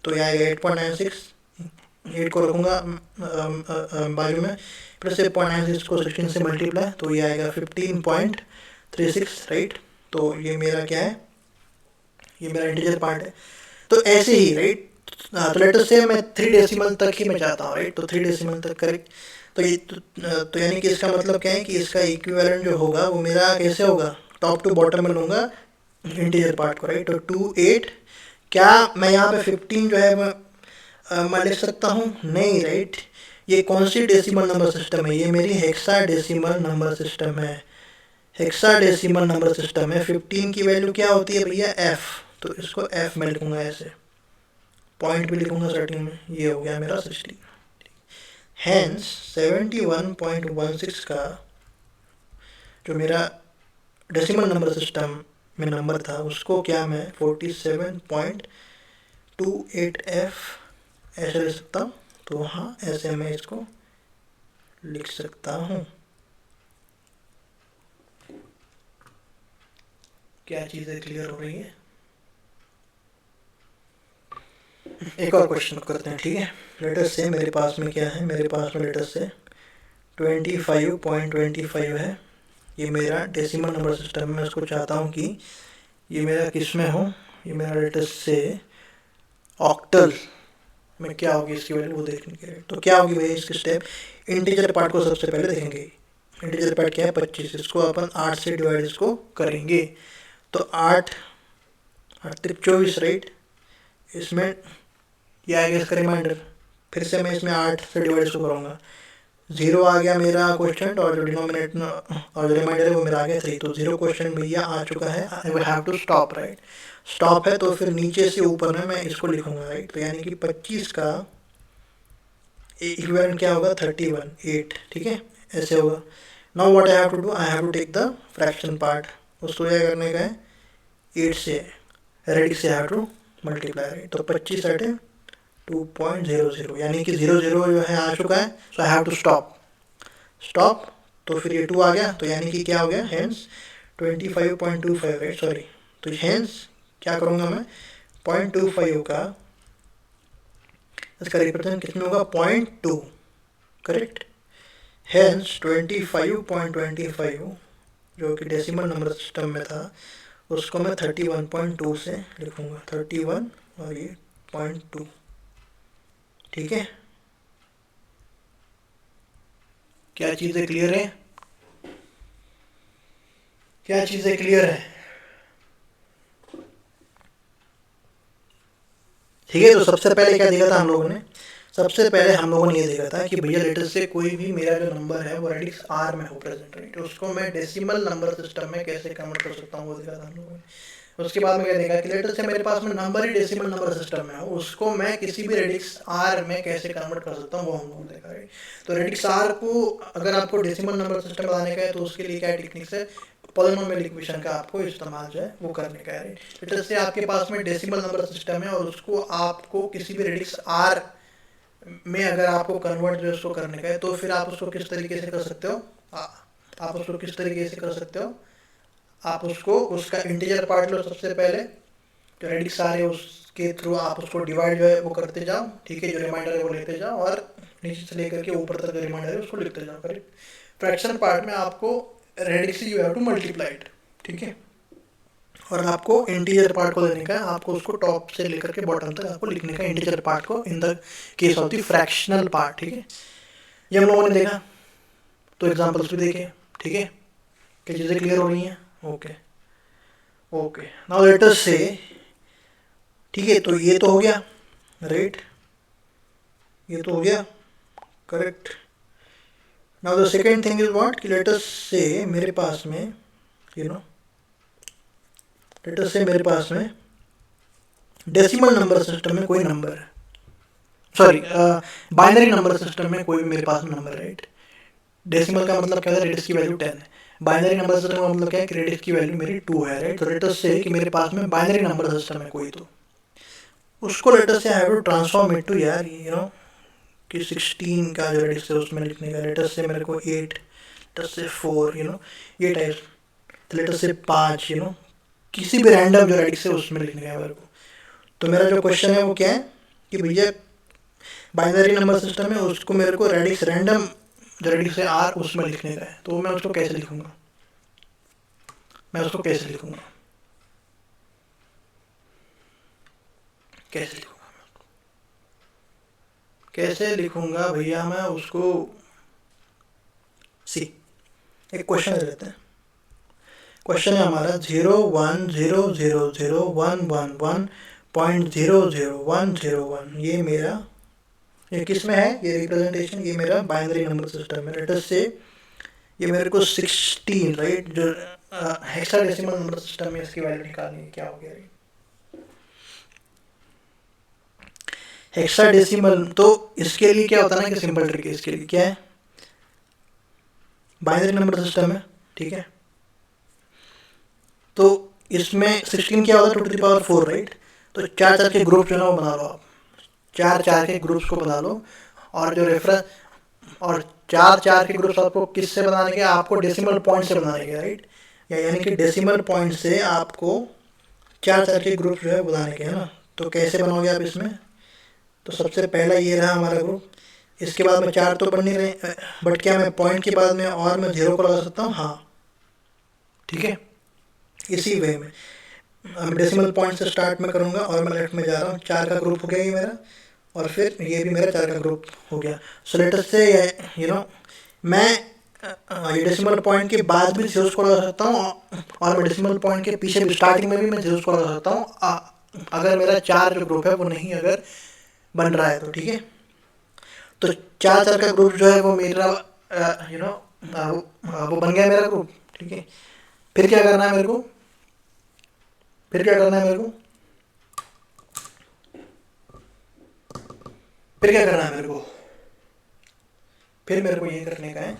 तो ये आएगा 8.96, 8 को रखूँगा बाजू में, फिर से 0.96 को 16 से मल्टीप्लाई, तो ये आएगा 15.36, राइट। तो ये मेरा क्या है, ये मेरा इंटीजर पार्ट है। तो ऐसे ही, राइट, तो लेटर से मैं 3 डेसिमल तक ही मैं चाहता हूँ, राइट। तो 3 डेसिमल तक, करेक्ट। तो ये तो यानी कि इसका मतलब क्या है कि इसका इक्विवेलेंट जो होगा वो मेरा कैसे होगा, टॉप टू बॉटम में लूँगा इंटीजर पार्ट को, राइट। तो 2 8, क्या मैं यहाँ पे 15 जो है मैं लिख सकता हूँ, नहीं, राइट। ये कौन सी डेसिमल नंबर सिस्टम है, ये मेरी हेक्साडेसिमल नंबर सिस्टम है, हेक्साडेसिमल नंबर सिस्टम है। 15 की वैल्यू क्या होती है भैया, f, तो इसको f में लिखूँगा, ऐसे पॉइंट भी लिखूँगा स्टार्टिंग में, ये हो गया मेरा 16। हैंस 71.16 का जो मेरा डेसिमल नंबर सिस्टम में नंबर था उसको क्या मैं 47.28f ऐसे लिख सकता हूँ। तो हाँ, ऐसे मैं इसको लिख सकता हूँ। क्या चीज़ें क्लियर हो रही है। एक और क्वेश्चन करते हैं, ठीक है। लेटर से मेरे पास में क्या है, मेरे पास में लेटर से 25.25 है, ये मेरा डेसिमल नंबर सिस्टम में उसको चाहता हूँ कि ये मेरा किस में हो, ये मेरा लेटर से ऑक्टल में क्या होगी इसकी वैल्यू वो देखने के लिए। तो क्या होगी भैया इसके स्टेप, इंटीजर पार्ट को सबसे पहले देखेंगे। इंटीजर पार्ट क्या है 25, इसको अपन 8 से डिवाइड इसको करेंगे। तो 8 8 24, राइट। इसमें ये आएगा इसका रिमाइंडर, फिर से मैं इसमें 8 से डिवाइड इसको करूँगा, 0 आ गया मेरा क्वेश्चन, और जो डिनोमिनेटर और जो रिमाइंडर है वो मेरा आ गया 3। तो 0 क्वेश्चन भैया आ चुका है, I will have to stop, right. Stop है तो फिर नीचे से ऊपर में मैं इसको लिखूंगा, राइट। तो यानी कि 25 का इक्विवेलेंट क्या होगा 31 8, ठीक है, ऐसे होगा। Now what I have to do, I have to take the fraction part, उसको क्या करने का है 8 से रेडिक्स से हैव टू मल्टीप्लाई, राइट। तो 25 8 2.00, यानी कि 00 जो है आ चुका है, सो आई हैव टू स्टॉप। तो फिर ये 2 आ गया, तो यानी कि क्या हो गया, हेंस 25.25 राइट, सॉरी। तो हेंस क्या करूँगा मैं, 0.25 का इसका रिप्रेजेंट कितने होगा, 0.2, करेक्ट। हेंस 25.25 जो कि डेसिमल नंबर सिस्टम में था उसको मैं 31.2 से लिखूँगा, 31 और ये 0.2, ठीक है। क्या चीज़ें क्लियर है, क्या चीज़ें क्लियर है, ठीक है। तो सबसे पहले क्या देखा था हम लोगों ने, सबसे पहले हम लोगों ने ये देखा था कि भैया लेटर से कोई भी मेरा जो नंबर है वो रेडिक्स आर में हो प्रेजेंट, राइट, उसको मैं डेसिमल नंबर सिस्टम में कैसे कन्वर्ट कर सकता हूँ वो देखा था हम लोगों ने। उसके बाद में क्या देखा कि लेटर से मेरे पास में नंबर ही डेसिमल नंबर सिस्टम में हो, उसको मैं किसी भी रेडिक्स आर में कैसे कन्वर्ट कर सकता हूँ वो हम लोगों ने देखा, राइट। तो रेडिक्स आर को अगर आपको डेसिमल नंबर सिस्टम बनाने का है तो उसके लिए क्या टेक्निक्स है, पॉलिनोमियल इक्वेशन का आपको इस्तेमाल जो है वो करने का है, राइट। लेटर से आपके पास में डेसिमल नंबर सिस्टम है और उसको आपको किसी भी रेडिक्स आर में अगर आपको कन्वर्ट जो उसको करने का है तो फिर आप उसको किस तरीके से कर सकते हो, आप उसको किस तरीके से कर सकते हो, आप उसको उसका इंटीजर पार्ट लो सबसे पहले, जो रेडिक्स आ रहे हैं उसके थ्रू आप उसको डिवाइड जो है वो करते जाओ, ठीक है, जो रिमाइंडर है वो लेते जाओ और नीचे से लेकर के ऊपर तक रिमाइंडर है उसको लिखते जाओ, करेक्ट। फ्रैक्शन पार्ट में आपको radix you have two multiplied, ठीक है, और आपको इंटीजर पार्ट को लेने का है, आपको उसको टॉप से लेकर के बॉटम तक आपको लिखने का इंटीजर पार्ट को in the case of the fractional part, ठीक है। ये हम लोगों ने देखा, तो एग्जांपल्स भी देखे, ठीक है, क्या चीज़ें क्लियर हो रही हैं, okay okay. Now let us से, ठीक है, तो ये तो हो गया, राइट, ये तो हो गया, correct. Now the second thing is what, कि लेट अस से मेरे पास में लेट अस से मेरे पास में डेसिमल नंबर सिस्टम में कोई नंबर है, सॉरी बाइनरी नंबर सिस्टम में कोई भी मेरे पास नंबर, राइट। डेसिमल का मतलब क्या है, रेडिक्स की वैल्यू 10 है, बाइनरी नंबर सिस्टम का मतलब क्या है कि रेडिक्स की वैल्यू मेरी 2 है, राइट। तो लेटर से कि मेरे पास में बाइनरी नंबर सिस्टम है कोई, तो उसको लेटर से I have to transform it to यार कि 16 का जो रेडिक्स है उसमें लिखने का, लेटर से मेरे को 8, लेटर से 4, ये टाइप, तो लेटर से 5, किसी भी रैंडम जो रेडिक्स है उसमें लिखने का है मेरे को। तो मेरा जो क्वेश्चन है वो क्या है कि भैया बाइनरी नंबर सिस्टम है उसको मेरे को रेडिक्स रैंडम जो रेडिक्स है आर उसमें लिखने का है, तो मैं उसको कैसे लिखूंगा, मैं उसको कैसे लिखूंगा, कैसे लिखूंगा, कैसे लिखूंगा भैया मैं उसको। सी एक क्वेश्चन ले लेते हैं, क्वेश्चन है हमारा 010001111.00101, ये मेरा, ये किस में है, ये रिप्रेजेंटेशन, ये मेरा बाइनरी नंबर सिस्टम है। लेटर से ये मेरे को 16, राइट, जो हेक्साडेसिमल नंबर सिस्टम में इसकी वैल्यू निकालनी है, क्या हो गया हेक्साडेसिमल। तो इसके लिए क्या होता है ना कि सिंपल ट्रिक है, इसके लिए क्या है, बाइनरी नंबर सिस्टम है, ठीक है, तो इसमें 16 क्या होता है, 2 to the power 4, राइट। तो 4 के ग्रुप जो है ना वो बना लो आप, 4 के ग्रुप्स को बना लो, और जो रेफरेंस, और 4 के ग्रुप्स आपको किससे बनाने के, आपको डेसिमल पॉइंट से बनाने के, राइट, यानी कि डेसिमल पॉइंट से आपको 4 के ग्रुप जो है बनाने के, है ना। तो कैसे बनाओगे आप इसमें, तो सबसे पहला ये रहा हमारा ग्रुप, इसके बाद में 4 तो बन नहीं रहे, बट क्या मैं पॉइंट के बाद में और मैं 0 को लगा सकता हूँ, हाँ, ठीक है। इसी वे में हम डेसिमल पॉइंट से स्टार्ट में करूँगा और मैं लेफ्ट में जा रहा हूँ, 4 का ग्रुप हो गया ये मेरा, और फिर ये भी मेरा 4 का ग्रुप हो गया। सो लेटर से मैं ये डेसिमल पॉइंट के बाद भी जीरोस को लगा सकता हूँ, और मैं डेसिमल पॉइंट के पीछे भी स्टार्टिंग में भी मैं जीरोस को लगा सकता हूँ, अगर मेरा 4 जो ग्रुप है वो नहीं अगर बन रहा है तो, ठीक है। तो 4 का ग्रुप जो है वो मेरा वो बन गया मेरा ग्रुप, ठीक है। फिर क्या करना है मेरे को, फिर क्या करना है मेरे को, फिर क्या करना है मेरे को, फिर मेरे को ये करने का है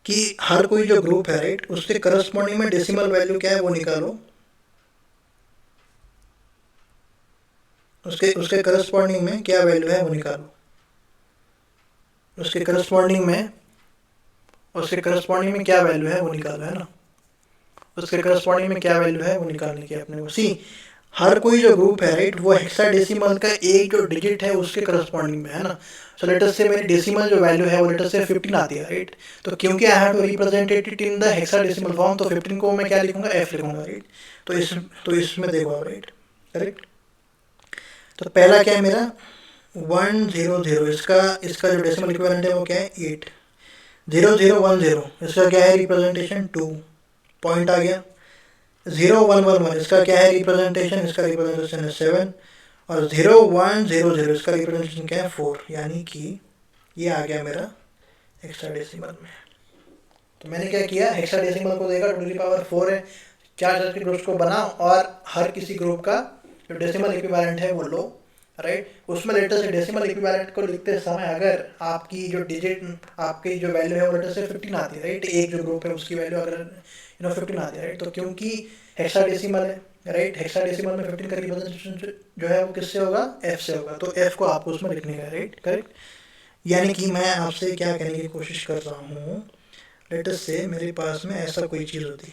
कि हर कोई जो ग्रुप है, राइट, उसके करस्पॉन्डिंग में डेसिमल वैल्यू क्या है वो निकालो, उसके उसके करस्पॉन्डिंग में क्या वैल्यू है वो निकालो, उसके करस्पॉन्डिंग में क्या वैल्यू है वो निकालो, है ना। उसके करस्पॉन्डिंग में क्या वैल्यू है वो निकालने की अपने को। सी हर कोई जो ग्रुप है राइट वो हेक्साडेसिमल का एक जो डिजिट है उसके करस्पॉन्डिंग में है ना। सो लेट अस से मेरी डेसिमल जो वैल्यू है वो लेट अस से 15 आती है राइट। तो क्योंकि I have to represent it in the hexadecimal form, तो 15 को मैं क्या लिखूंगा, एफ लिखूंगा राइट। तो इसमें देखो राइट, करेक्ट। तो पहला क्या है मेरा 100, इसका इसका जो डेसिमल इक्विवेलेंट है वो क्या है 8। 0010 इसका क्या है रिप्रेजेंटेशन 2 पॉइंट आ गया। 0111 इसका क्या है रिप्रेजेंटेशन, इसका रिप्रेजेंटेशन है 7। और 0100 इसका रिप्रेजेंटेशन क्या है 4, यानी कि ये आ गया मेरा हेक्साडेसिमल में। तो मैंने क्या किया, हेक्साडेसिमल को देखा 2 की पावर 4 है, चार के ग्रुप्स को बनाओ और हर किसी ग्रुप का जो डेसिमल इक्विवेलेंट है वो लो राइट। उसमें लेटर से डेसिमल इक्विवेलेंट को लिखते समय अगर आपकी जो डिजिट आपकी जो वैल्यू है वो लेटर से 15 आती है राइट, एक जो ग्रुप है उसकी वैल्यू अगर 15 आती है राइट, तो क्योंकि हेक्साडेसिमल है राइट, हेक्साडेसिमल में 15 का रिप्रेजेंटेशन जो है वो किससे होगा, एफ से होगा। तो एफ को आपको उसमें लिखने का राइट, करेक्ट। यानी कि मैं आपसे क्या कहने की कोशिश कर रहा हूँ, लेटर से मेरे पास में ऐसा कोई चीज़ होती,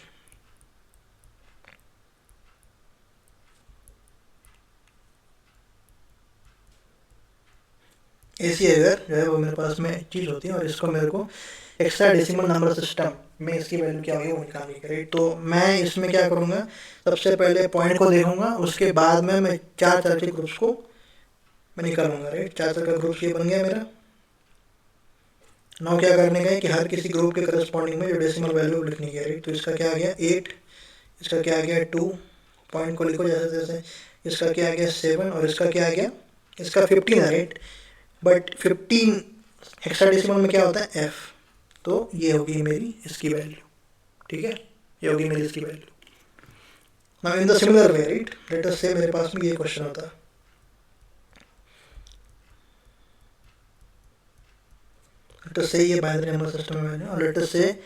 ऐसी अगर जो है वो मेरे पास में चीज़ होती है और इसको मेरे को हेक्साडेसिमल नंबर सिस्टम में इसकी वैल्यू क्या होगी वो निकालनी है राइट। तो मैं इसमें क्या करूँगा, सबसे पहले पॉइंट को देखूंगा, उसके बाद में मैं चार चार के ग्रुप्स को मैं निकालूंगा राइट। चार चार का ग्रुप ये बन गया मेरा। नाउ क्या करने का है कि हर किसी ग्रुप के करस्पॉन्डिंग में जो डेसिमल वैल्यू लिखनी है राइट। तो इसका क्या आ गया 8, इसका क्या आ गया 2, पॉइंट को लिखो जैसे जैसे, इसका क्या आ गया 7 और इसका क्या आ गया, इसका 15 है राइट। बट 15 हेक्साडेसिमल में क्या होता है एफ, तो ये होगी मेरी इसकी वैल्यू, ठीक है, ये होगी मेरी इसकी value. Now in the similar way right, let us से मेरे पास में ये क्वेश्चन होता है, लेट अस से ये बाइनरी नंबर सिस्टम में, और लेट अस से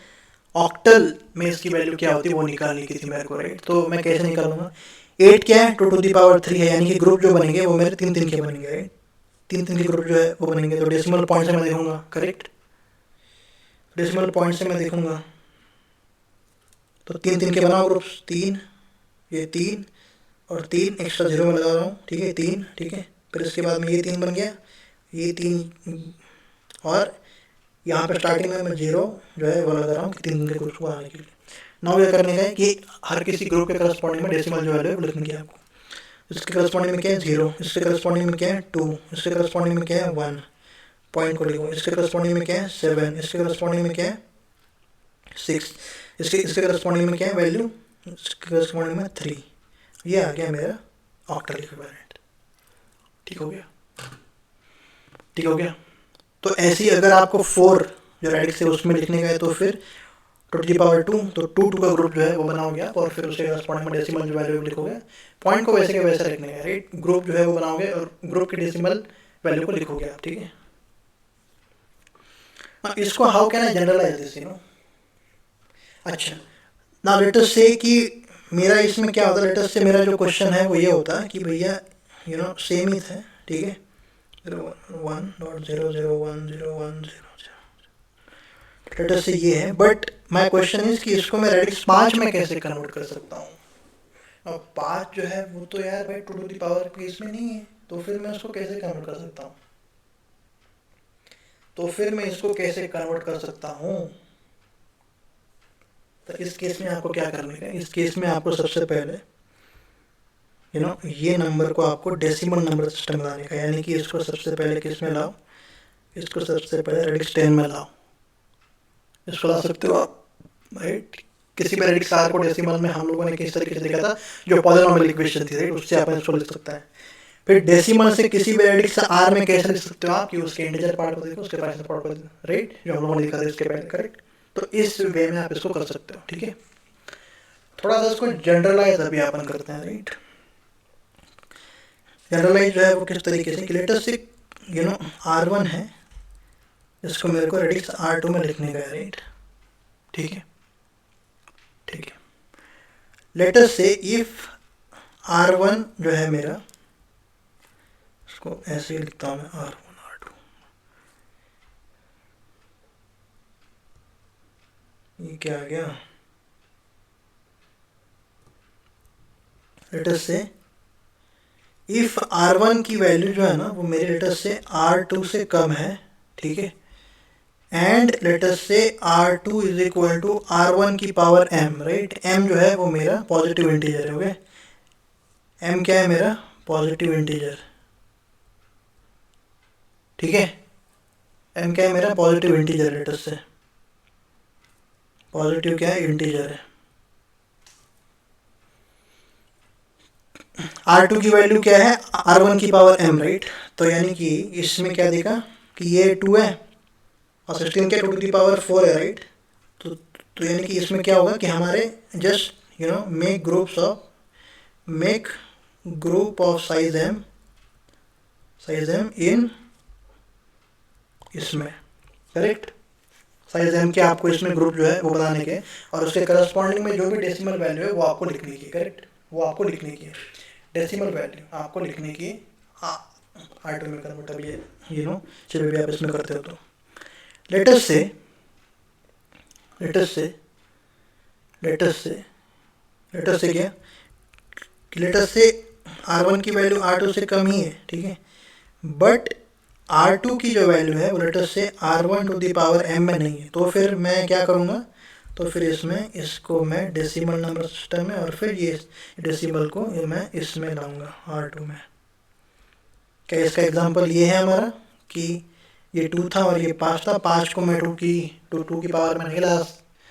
ऑक्टल में इसकी वैल्यू क्या होती है वो निकालनी की थी मेरे को राइट। तो मैं कैसे निकालूंगा, 8 क्या है 2 to the power 3 है, यानी कि ग्रुप जो बनेंगे वो मेरे 3 3 के बनेंगे राइट। 3 3 के ग्रुप जो है वो बनेंगे। तो डेसिमल पॉइंट से मैं देखूंगा, करेक्ट, डेसिमल पॉइंट से मैं देखूंगा, तो 3 3 के बनाओ ग्रुप्स, 3, ये 3 और 3 एक्स्ट्रा 0 में लगा रहा हूँ, ठीक है 3, ठीक है। फिर इसके बाद में ये 3 बन गया, ये 3 और यहाँ पे स्टार्टिंग में मैं 0 जो है वो लगा रहा हूँ कि 3 के ग्रुप को आने के लिए। नाउ ये करने का है कि हर किसी ग्रुप के करस्पॉन्डिंग में डेसिमल जो है वो लिखनी है आपको। इसके करस्पॉन्डिंग में क्या है 0, इसके करस्पॉन्डिंग में क्या है 2, इसके करस्पॉन्डिंग में क्या है 1, पॉइंट को लिखो। इसके करस्पॉन्डिंग में क्या है 7, इसके करस्पॉन्डिंग में क्या है 6, इसके करस्पॉन्डिंग में क्या है वैल्यू, इसके करस्पॉन्डिंग में 3। ये आ गया मेरा ऑक्टल इक्विवेलेंट, ठीक हो गया, ठीक हो गया। तो ऐसे ही अगर आपको 4 जो रेडिक्स है उसमें लिखने का है तो फिर 2 to the power 2, तो 2 2 का ग्रुप जो है वो बनाओगे आप और फिर उसके करस्पॉन्डिंग में डेसिमल जो वैल्यू लिखोगे, पॉइंट को वैसे के वैसे लिखने का राइट, ग्रुप जो है वो बनाओगे और ग्रुप की डेसिमल वैल्यू को लिखोगे आप, ठीक है। इसको how can I generalize this, you know. अच्छा, ना लेट अस से कि मेरा इसमें क्या होता है, लेट अस से मेरा जो क्वेश्चन है वो ये होता है कि भैया यू नो सेम ही था, ठीक है, 1.0010100, लेट अस से ये है। बट माय क्वेश्चन इज कि इसको मैं रेडिक्स 5 में कैसे कन्वर्ट कर सकता हूँ। अब 5 जो है वो तो यार भाई 2 to the power के इसमें नहीं है, तो फिर मैं उसको कैसे कन्वर्ट कर सकता हूँ, तो फिर मैं इसको कैसे कन्वर्ट कर सकता हूँ। तो इस केस में आपको क्या करने का है, इस केस में आपको सबसे पहले यू नो ये नंबर को आपको डेसिमल नंबर सिस्टम में लाने का, यानी कि इसको सबसे पहले किस में लाओ, इसको सबसे पहले रेडिक्स 10 में लाओ, इसको ला सकते हो आप राइट। किसी भी रेडिक्स आर को डेसिमल में हम लोगों ने किस तरीके से देखा था, जो पॉलिनोमियल इक्वेशन थी राइट, उससे आप इसको लिख सकते हैं। फिर डेसिमल से किसी भी रेडिक्स आर में कैसे लिख सकते हो आप, कि उसके इंटीजर पार्ट को देखो, उसके फ्रैक्शनल पार्ट को राइट, जो हम लोगों ने लिखा था इसके पहले, करेक्ट। तो इस वे में आप इसको कर सकते हो, ठीक है। थोड़ा सा इसको जनरलाइज अभी अपन करते हैं राइट। जनरलाइज जो है वो किस तरीके से, लेटेस्ट से यू नो R1 है, इसको मेरे को रेडिक्स R2 में लिखने का है राइट, ठीक है, ठीक है। लेटेस्ट से इफ R1 जो है मेरा, इसको ऐसे ही लिखता हूँ मैं R1 R2, ये क्या आ गया लेटस से इफ R1 की वैल्यू जो है ना वो मेरे लेटस से R2 से कम है, ठीक है, and let's say R2 is equal to R1 की पावर m, राइट। m जो है वो मेरा पॉजिटिव इंटीजर है, ओके। m क्या है मेरा? पॉजिटिव इंटीजर, ठीक है। m क्या है मेरा? Positive integer, let's say positive क्या है? इंटीजर है। R2 की वैल्यू क्या है? R1 की पावर m, राइट। तो यानी कि इसमें क्या देखा कि ये 2 है और 16 के 2 टू दी पावर 4 है, राइट। तो यानी कि इसमें क्या होगा कि हमारे just make group of size m इन इसमें, करेक्ट। साइज m के आपको इसमें ग्रुप जो है वो बनाने के, और उसके करस्पॉन्डिंग में जो भी डेसिमल वैल्यू है वो आपको लिखने की, करेक्ट। वो आपको लिखने की डेसिमल वैल्यू आपको लिखने की R2 में कन्वर्ट। अब ये चलिए भी आप इसमें करते हो तो लेटस से क्या, लेटस से R1 की वैल्यू R2 से कम ही है, ठीक है, बट R2 की जो वैल्यू है वो let's say R1 to the power m में नहीं है। तो फिर मैं क्या करूँगा, तो फिर इसको मैं डेसिमल नंबर सिस्टम में, और फिर ये डेसिमल को मैं इसमें लाऊंगा R2 में। क्या इसका एग्जांपल ये है हमारा कि ये 2 था और ये 5 था, 5 को मैं 2 की पावर में नहीं ला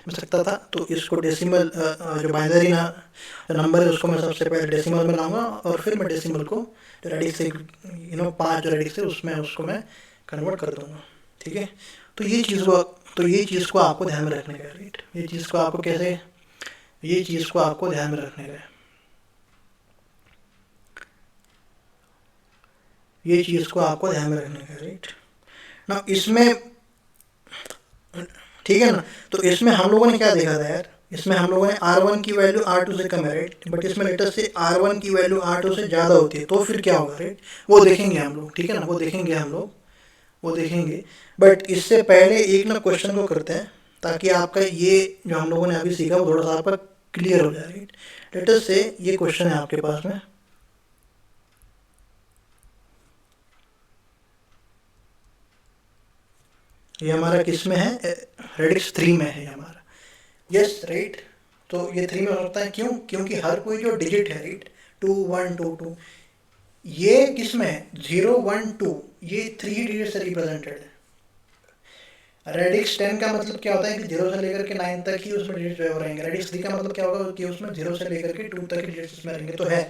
सकता था, तो इसको डेसिमल जो बाइनरी नंबर है उसको मैं सबसे पहले डेसिमल में लाऊंगा, और फिर मैं डेसिमल को जो रेडिक्स से 5 जो रेडिक्स है उसमें उसको मैं कन्वर्ट कर दूंगा, ठीक है। तो ये चीज़ को आपको ध्यान में रखने का, राइट। ये चीज़ को आपको ध्यान में रखने का, ये चीज़ को आपको ध्यान में रखने का, राइट ना। इसमें ठीक है ना, तो इसमें हम लोगों ने क्या देखा था यार, इसमें हम लोगों ने R1 की वैल्यू R2 से कम है, राइट, बट इसमें लेटेस्ट से R1 की वैल्यू R2 से ज़्यादा होती है, तो फिर क्या होगा, राइट, वो देखेंगे हम लोग, ठीक है ना, वो देखेंगे। बट इससे पहले एक ना क्वेश्चन को करते हैं, ताकि आपका ये जो हम लोगों ने अभी सीखा वो थोड़ा सा आपका क्लियर हो जाए, राइट। लेटेस्ट से ये क्वेश्चन है आपके पास में, ये हमारा किस में है? रेडिक्स 3 में है हमारा, यस, राइट। तो ये 3 में होता है, क्योंकि हर कोई जो डिजिट है, राइट, 2 1 2 2, ये किस में है? 0 1 2, ये 3 डिजिट से रिप्रेजेंटेड है। रेडिक्स 10 का मतलब क्या होता है कि 0 से लेकर के 9 तक ही उसमें डिजिट जो रहेंगे। रेडिक्स 3 का मतलब क्या होगा कि उसमें 0 से लेकर के 2 तक डिजिट्स उसमें रहेंगे, तो है,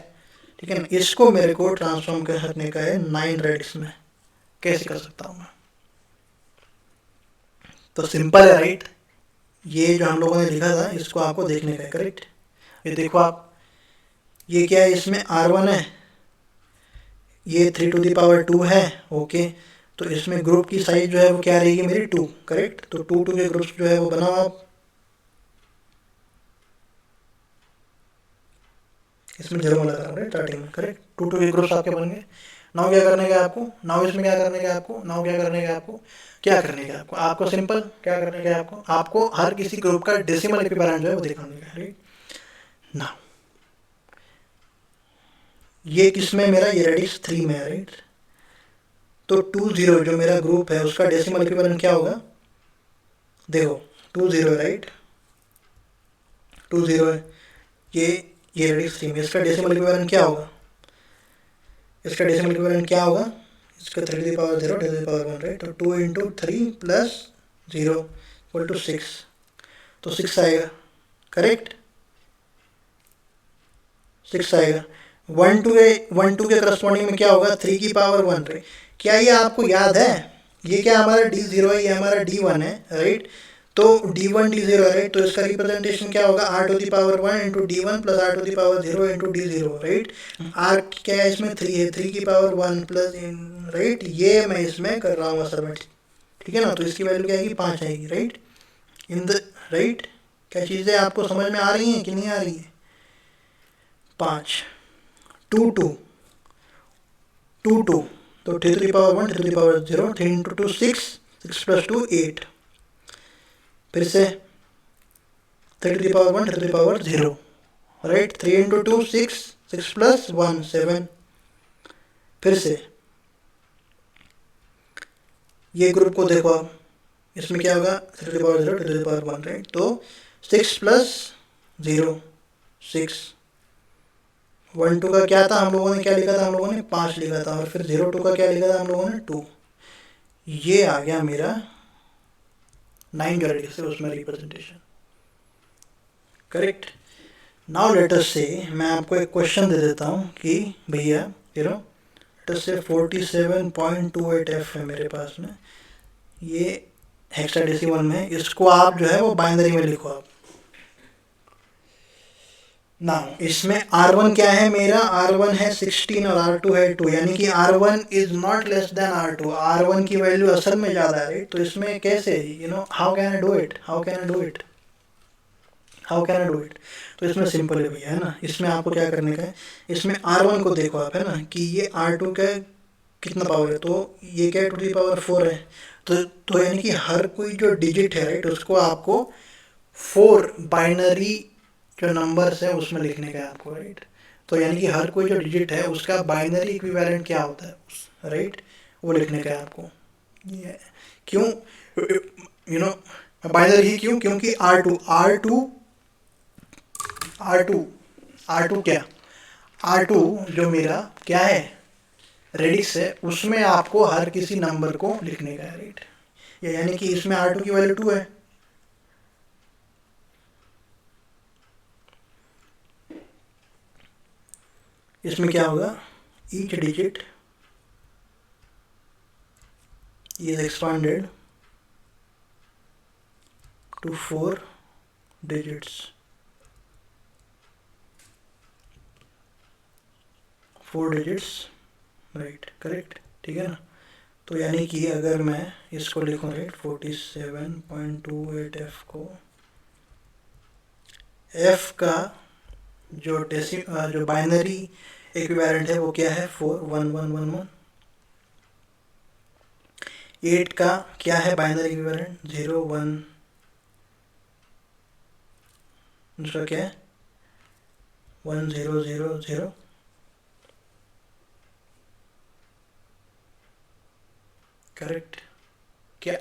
ठीक है ना। इसको मेरे को ट्रांसफॉर्म करने का है 9 रेडिक्स में, कैसे कर सकता हूँ मैं? तो सिंपल है, राइट। ये जो हम लोगों ने लिखा था इसको आपको देखने का है, करेक्ट। ये देखो आप, ये क्या है, इसमें R1 है, ये 3 टू दी पावर 2 है, ओके। तो इसमें ग्रुप की साइज जो है वो क्या रहेगी मेरी? 2, करेक्ट। तो 2 के ग्रुप्स जो है वो बनाओ आप, इसमें 0 लगा रहा हूँ स्टार्टिंग में, करेक्ट। 2 के ग्रुप्स आपके बन गए। नाउ क्या करने का आपको? क्या करने का आपको सिंपल क्या करने का आपको हर किसी ग्रुप का डेसिमल इक्विवेलेंट जो है वो दिखाने का, राइट ना। ये किसमें मेरा? ये रेडिक्स 3 में है, राइट। तो 2 0 जो मेरा ग्रुप है उसका डेसिमल इक्विवेलेंट क्या होगा? देखो 2 0, राइट, 2 0 है, ये रेडिक्स 3 में, इसका डेसिमल इक्विवेलेंट क्या होगा? इसका 3 to the power 0 to the power 1, right. तो 2 इंटू 3 प्लस 0 इक्वल टू 6, तो 6 आएगा, करेक्ट, 6 आएगा। 1 2 के करस्पॉन्डिंग में क्या होगा? 3 की पावर 1, राइट। क्या ये आपको याद है? ये क्या हमारा D0 है, ये हमारा D1 है, राइट। तो D1 D0 है, राइट। तो इसका रिप्रेजेंटेशन क्या होगा? R to the power 1 into D1 plus R to the power 0 into D0, right. R क्या है इसमें? 3 है, 3 की पावर 1 प्लस, राइट। ये मैं इसमें कर रहा हूँ असल, ठीक है ना। तो इसकी वैल्यू क्या आएगी? 5 आएगी, राइट, इन द, राइट। क्या चीज़ें आपको समझ में आ रही हैं कि नहीं आ रही है? 5 2 2 2 2, तो 3 to the power 1 3 to the power 0, 3 into 2 6, 6 plus 2 8, फिर से 3 to the power 1 3 to the power 0, right. 3 into 2 6, 6 plus 1 7। फिर से ये ग्रुप को देखो आप, इसमें क्या होगा 3 to the power 0 2 to the power 1 right. तो 6 प्लस 0 6, 1 2 का क्या था, हम लोगों ने क्या लिखा था, हम लोगों ने 5 लिखा था, और फिर 0 2 का क्या लिखा था हम लोगों ने 2। ये आ गया मेरा 9 जो रेडिक्स है उसमें representation, correct. Now let us से मैं आपको एक क्वेश्चन दे देता हूँ कि भैया लेट अस से 47.28 f है मेरे पास में, ये हेक्साडेसिमल में, इसको आप जो है वो बाइनरी में लिखो आप। ना इसमें R1 क्या है मेरा, R1 है 16 और R2 है 2, यानी कि R1 is not less than R2, R1 की वैल्यू असल में ज़्यादा है राइट। तो इसमें कैसे, how can I do it, how can I do it, how can I do it. तो इसमें सिंपल है भैया, है ना। इसमें आपको क्या करने का है, इसमें R1 को देखो आप, है ना, कि ये R2 का कितना पावर है, तो ये क्या 2 to the power 4 है। तो यानी कि हर कोई जो डिजिट है राइट, उसको आपको 4 बाइनरी जो नंबर्स है उसमें लिखने का है आपको राइट। तो यानी कि हर कोई जो डिजिट है उसका बाइनरी इक्विवेलेंट क्या होता है राइट, वो लिखने का है आपको। ये क्यों, बाइनरी ही क्यों, क्योंकि R2 क्या, R2 जो मेरा क्या है रेडिक्स है, उसमें आपको हर किसी नंबर को लिखने का है राइट। यानी कि इसमें R2 की वैल्यू 2 है, इसमें क्या होगा, each digit is expanded to 4 digits, 4 digits right, correct, ठीक है ना। तो यानी कि अगर मैं इसको लिखूँ राइट 47.28 f को, f का जो बाइनरी इक्विवेलेंट है वो क्या है 4 1 1 1 1। 8 का क्या है बाइनरी इक्विवेलेंट 0 1, दूसरा क्या है 1 0 0 0। करेक्ट। क्या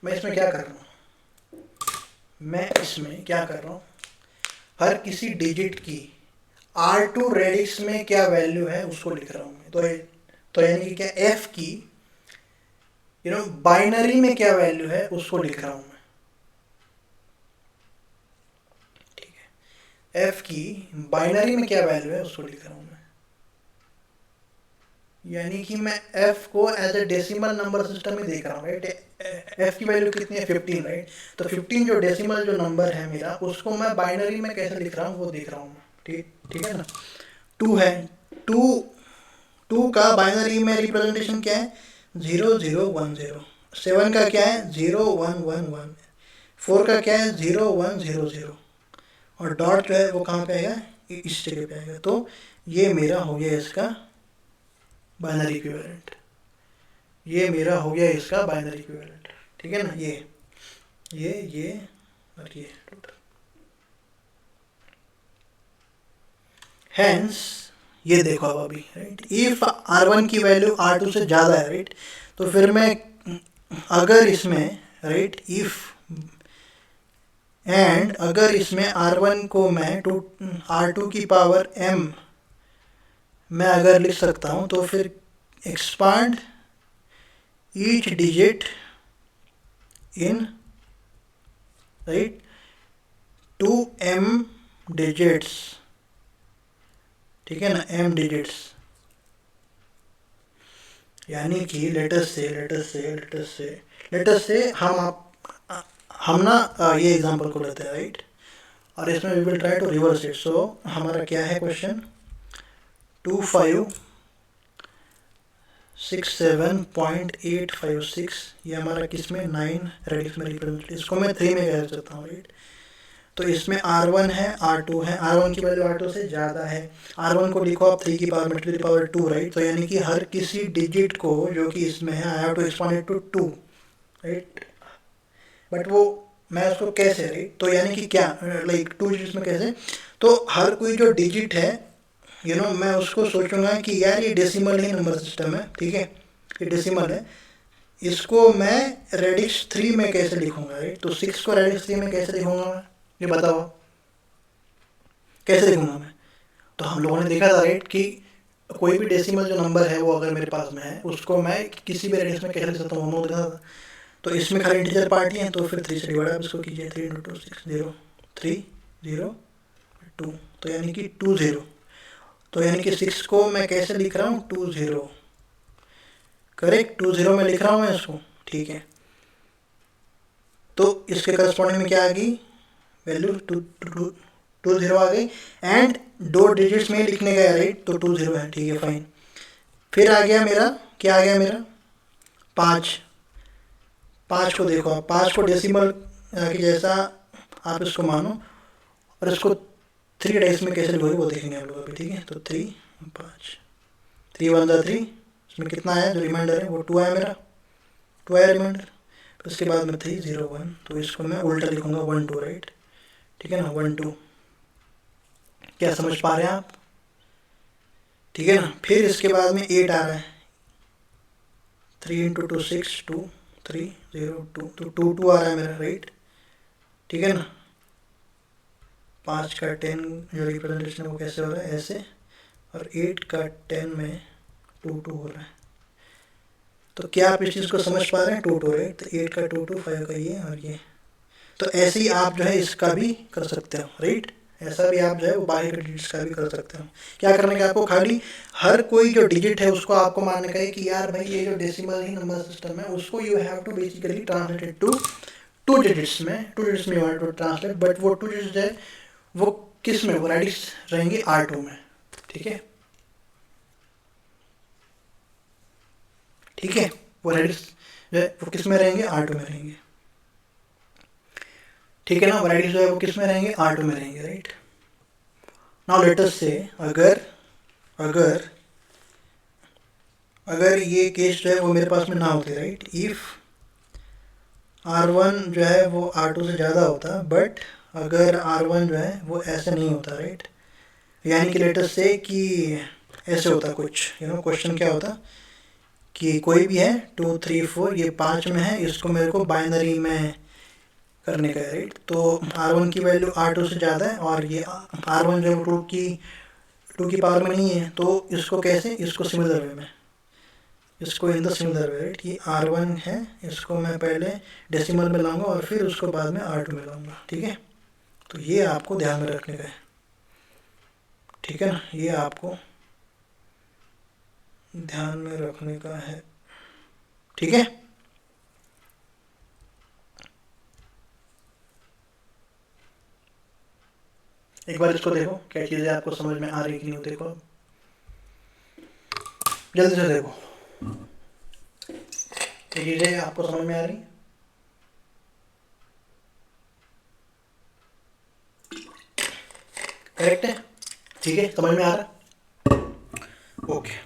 मैं इसमें क्या कर रहा हूँ, मैं इसमें क्या कर रहा हूँ, हर किसी डिजिट की R2 रेडिक्स में क्या वैल्यू है उसको लिख रहा हूँ मैं। तो यानी कि क्या f की बाइनरी में क्या वैल्यू है उसको लिख रहा हूँ मैं, ठीक है। f की बाइनरी में क्या वैल्यू है उसको लिख रहा हूँ मैं, यानी कि मैं f को as a decimal number system में देख रहा हूँ राइट। f की वैल्यू कितनी है 15 राइट। तो 15 जो डेसिमल जो नंबर है मेरा, उसको मैं बाइनरी में कैसे लिख रहा हूँ वो देख रहा हूँ मैं, ठीक है ना। 2 है, 2 का बाइनरी में रिप्रेजेंटेशन क्या है 0 0 1 0। 7 का क्या है 0 1 1 1। 4 का क्या है 0 1 0 0, और डॉट जो है वो कहाँ पे आएगा, इस जगह पे आएगा। तो ये मेरा हो गया इसका बाइनरी इक्विवेलेंट, ये मेरा हो गया इसका बाइनरी इक्विवेलेंट, ठीक है ना। ये और ये टोटल। हेंस ये देखो अब अभी राइट, इफ R1 की वैल्यू R2 से ज़्यादा है राइट, तो फिर मैं अगर इसमें राइट इफ एंड अगर इसमें R1 को मैं R2 की पावर m मैं अगर लिख सकता हूँ, तो फिर expand each digit in right 2m digits, ठीक है ना, m डिजिट्स। यानी कि लेटस से हम ना ये एग्जांपल को लेते हैं राइट, और इसमें we will try to reverse it. So हमारा क्या है क्वेश्चन 2567.856, ये हमारा किस में 9 रेडिक्स में रिप्रेजेंट, इसको मैं 3 में कह सकता हूँ राइट। तो इसमें R1 है R2 है, R1 की वैल्यू R2 से ज़्यादा है, R1 को लिखो आप 3 की पावर में 2 राइट। तो यानी कि हर किसी डिजिट को जो कि इसमें है I have to expand it to 2 right. But वो मैं उसको कैसे राइट, तो यानी कि क्या लाइक 2 डिजिट्स में कैसे, तो हर कोई जो डिजिट है मैं उसको सोचूंगा कि यार ये डेसिमल नहीं नंबर सिस्टम है, ठीक है, ये डेसिमल है, इसको मैं रेडिक्स 3 में कैसे लिखूंगा, राइट। तो 6 को रेडिक्स 3 में कैसे लिखूंगा मैं, ये बताओ कैसे लिखूंगा मैं। तो हम लोगों ने देखा था, राइट, कि कोई भी डेसिमल जो नंबर है वो अगर मेरे पास में है उसको मैं किसी भी रेडिक्स में कैसे लिख सकता हूँ, हम लोग देखा था। तो इसमें खाली इंटीजर पार्ट ही है, तो फिर 3 से डिवाइड आप इसको कीजिए, 3 इंटू 2 6 0 3 0 2, तो यानी कि 2 0। तो यानी कि 6 को मैं कैसे लिख रहा हूँ, 2 0, करेक्ट, 2 0 में लिख रहा हूँ मैं इसको, ठीक है। तो इसके करस्पॉन्डिंग में क्या आ गई वैल्यू, 2 0 आ गई, एंड 2 डिजिट्स में लिखने गया, राइट, तो 2 0 है, ठीक है, फाइन। फिर आ गया मेरा, क्या आ गया मेरा, 5। 5 को देखो आप, 5 को डेसिमल कि जैसा आप इसको मानो, और इसको 3 डाइस में कैसे लिखोगे वो देखेंगे आप लोग अभी, ठीक है। तो 3 5 3 1 3, इसमें कितना आया, जो रिमाइंडर है वो 2 आया मेरा, 2 आया रिमाइंडर। तो उसके बाद में 3 0 1, तो इसको मैं उल्टा लिखूंगा 1 2, राइट, ठीक है ना, 1 2। क्या समझ पा रहे हैं आप, ठीक है ना। फिर इसके बाद में 8 आ रहा है, 3 इंटू 2 6 2 3 0 2, तो 2 2 आ रहा है मेरा, राइट, ठीक है ना। 5 का 10 जो रिप्रेजेंटेशन है वो कैसे हो रहा है, ऐसे, और 8 का 10 में 2 2 हो रहा है। तो क्या आप इस चीज़ को समझ पा रहे हैं, 2 2, राइट, तो 8 का 2 2 5 का ये और ये। तो ऐसे ही आप जो है इसका भी कर सकते हो, राइट, ऐसा भी आप जो है वो बाहर के डिजिट्स का भी कर सकते हो। क्या करने का आपको, खाली हर कोई जो डिजिट है उसको आपको मानने का है कि यार भाई ये जो डेसिमल ही नंबर सिस्टम है उसको you have to basically translated to 2 digits में, 2 डिजिट्स में you have to translate, but वो 2 डिजिट्स है वो किस में, वो रेडिक्स रहेंगे R2 में, ठीक है, ठीक है, वो रेडिक्स जो है वो किस में रहेंगे, R2 में रहेंगे, ठीक है ना। वो रेडिक्स जो है वो किस में रहेंगे, R2 में रहेंगे, राइट। नाउ लेट अस से अगर अगर अगर ये केस जो है वो मेरे पास में ना होते, राइट, इफ R1 जो है वो R2 से ज़्यादा होता, बट अगर R1 जो है वो ऐसे नहीं होता, राइट, यानी कि लेट अस से कि ऐसे होता कुछ, क्वेश्चन क्या होता कि कोई भी है 2 3 4, ये 5 में है, इसको मेरे को बाइनरी में करने का है, राइट। तो R1 की वैल्यू R2 से ज़्यादा है, और ये R1 जो है 2 की पावर में नहीं है, तो इसको कैसे, इसको सिमिलर वे में, इसको इन द सिमिलर वे, राइट, ये R1 है, इसको मैं पहले डेसिमल में लाऊंगा और फिर उसको बाद में R2 में लाऊंगा, ठीक है। तो ये आपको ध्यान में रखने का है, ठीक है ना, ये आपको ध्यान में रखने का है, ठीक है। एक बार इसको देखो क्या चीज़ें आपको समझ में आ रही कि नहीं, देखो जल्दी से देखो, ये चीज़ें आपको समझ में आ रही, करेक्ट है, ठीक है, समझ में आ रहा, ओके।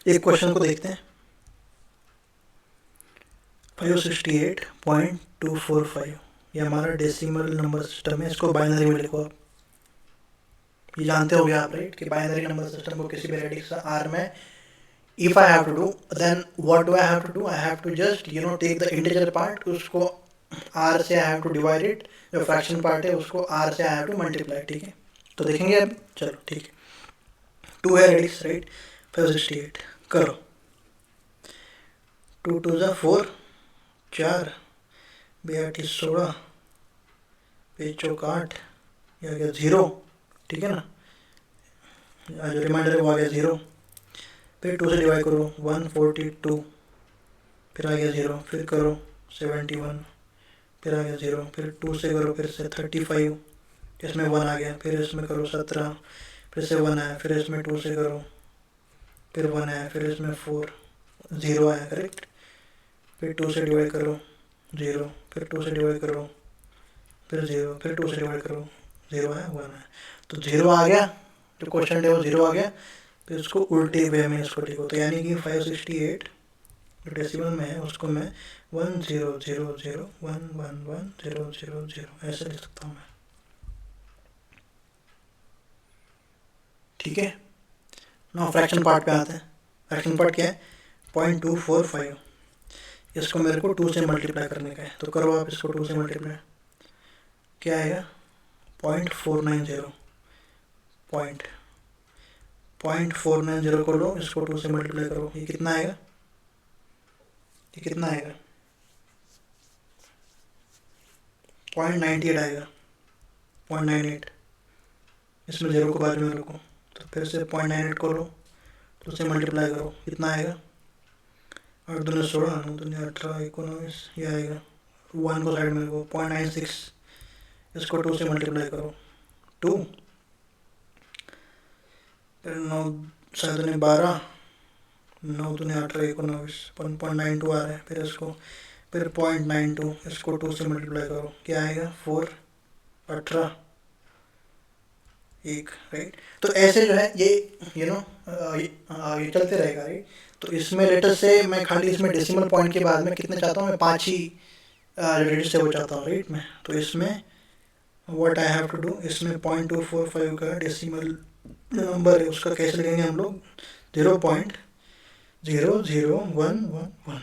एक क्वेश्चन को देखते हैं, 568.245, ये हमारा डेसिमल नंबर सिस्टम है, इसको बाइनरी में लिखो आप। ये जानते होंगे आप, राइट, कि बाइनरी नंबर सिस्टम को किसी भी रेडिक्स R में if I have to do, then what do I have to do, I have to just take the integer part, उसको R से I have to divide it, जो फ्रैक्शन पार्ट है उसको R से I have to multiply, ठीक है। तो देखेंगे अब, चलो ठीक है, 2 है रेडिक्स, राइट, 568 करो, 2 2 जा 4, 4 8 16, 5 चौक 8, ये आ गया 0, ठीक है ना, जो रिमाइंडर है वो आ गया 0। फिर 2 से डिवाइड करो, 142, फिर आ गया 0, फिर करो 71, फिर आ गया 0, फिर 2 से करो, फिर से 35, इसमें 1 आ गया, फिर इसमें करो 17, फिर से 1 आया, फिर इसमें 2 से करो, फिर 1 आया, फिर इसमें 4 0 आया, करेक्ट। फिर 2 से डिवाइड करो 0, फिर 2 से डिवाइड करो, फिर 0, फिर 2 से डिवाइड करो, 0 आया, 1 आया, तो 0 आ गया, जो क्वेश्चन है वो 0 आ गया। तो इसको उल्टे वे में इसको लिखो, तो यानी कि 568 जो डेसिमल में है उसको मैं 1000111000 ऐसे लिख सकता हूँ मैं, ठीक है। ना फ्रैक्शन पार्ट पे आते हैं। फ्रैक्शन पार्ट क्या है? 0.245, इसको मेरे को 2 से मल्टीप्लाई करने का है, तो करो आप इसको 2 से मल्टीप्लाई, क्या आएगा? 0.490, 0.490 को लो, इसको 2 से मल्टीप्लाई करो, ये कितना आएगा? ये कितना आएगा? 0.98 आएगा, 0.98, इसमें 0 को बाजू में रखो, तो फिर से 0.98 को लो, 2 से मल्टीप्लाई करो, कितना आएगा? 8 दूनी 16, 9 दूनी 18, 19, ये आएगा। 1 को साइड में रखो, 0.96, इसको 2 से मल्टीप्लाई करो, 2, फिर 9 7 दूनी 12, 9 दूनी 18, 19, 1.92 आ रहा है, फिर इसको फिर 0.92, इसको 2 से मल्टीप्लाई करो, क्या आएगा? 4, 18, 1, राइट। तो ऐसे जो है ये ये चलते रहेगा, राइट। तो इसमें लेटर से मैं खाली इसमें डेसिमल पॉइंट के बाद में कितने चाहता हूँ? मैं 5 ही डिजिट से वो चाहता हूँ, राइट। मैं तो इसमें what I have to do, इसमें 0.245 का डेसिमल नंबर है उसका कैसे लिखेंगे हम लोग? 0.00111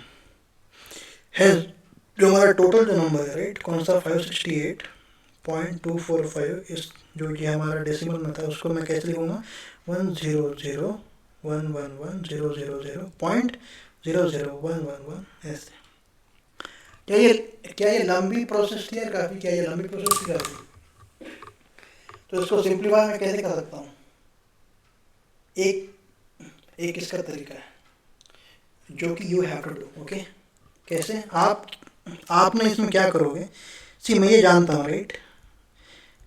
है जो हमारा टोटल जो नंबर है, राइट, कौन सा? 568.245, इस जो कि हमारा डेसिमल में था उसको मैं कैसे लिखूँगा? 100111000.00111 ऐसे। क्या ये लंबी प्रोसेस थी यार काफ़ी? क्या ये लंबी प्रोसेस थी काफ़ी? तो इसको सिंप्लीफाई मैं कैसे कर सकता हूँ? एक इसका तरीका है जो कि you have to do, okay. कैसे? आपने इसमें क्या करोगे? सी मैं ये जानता हूँ, राइट।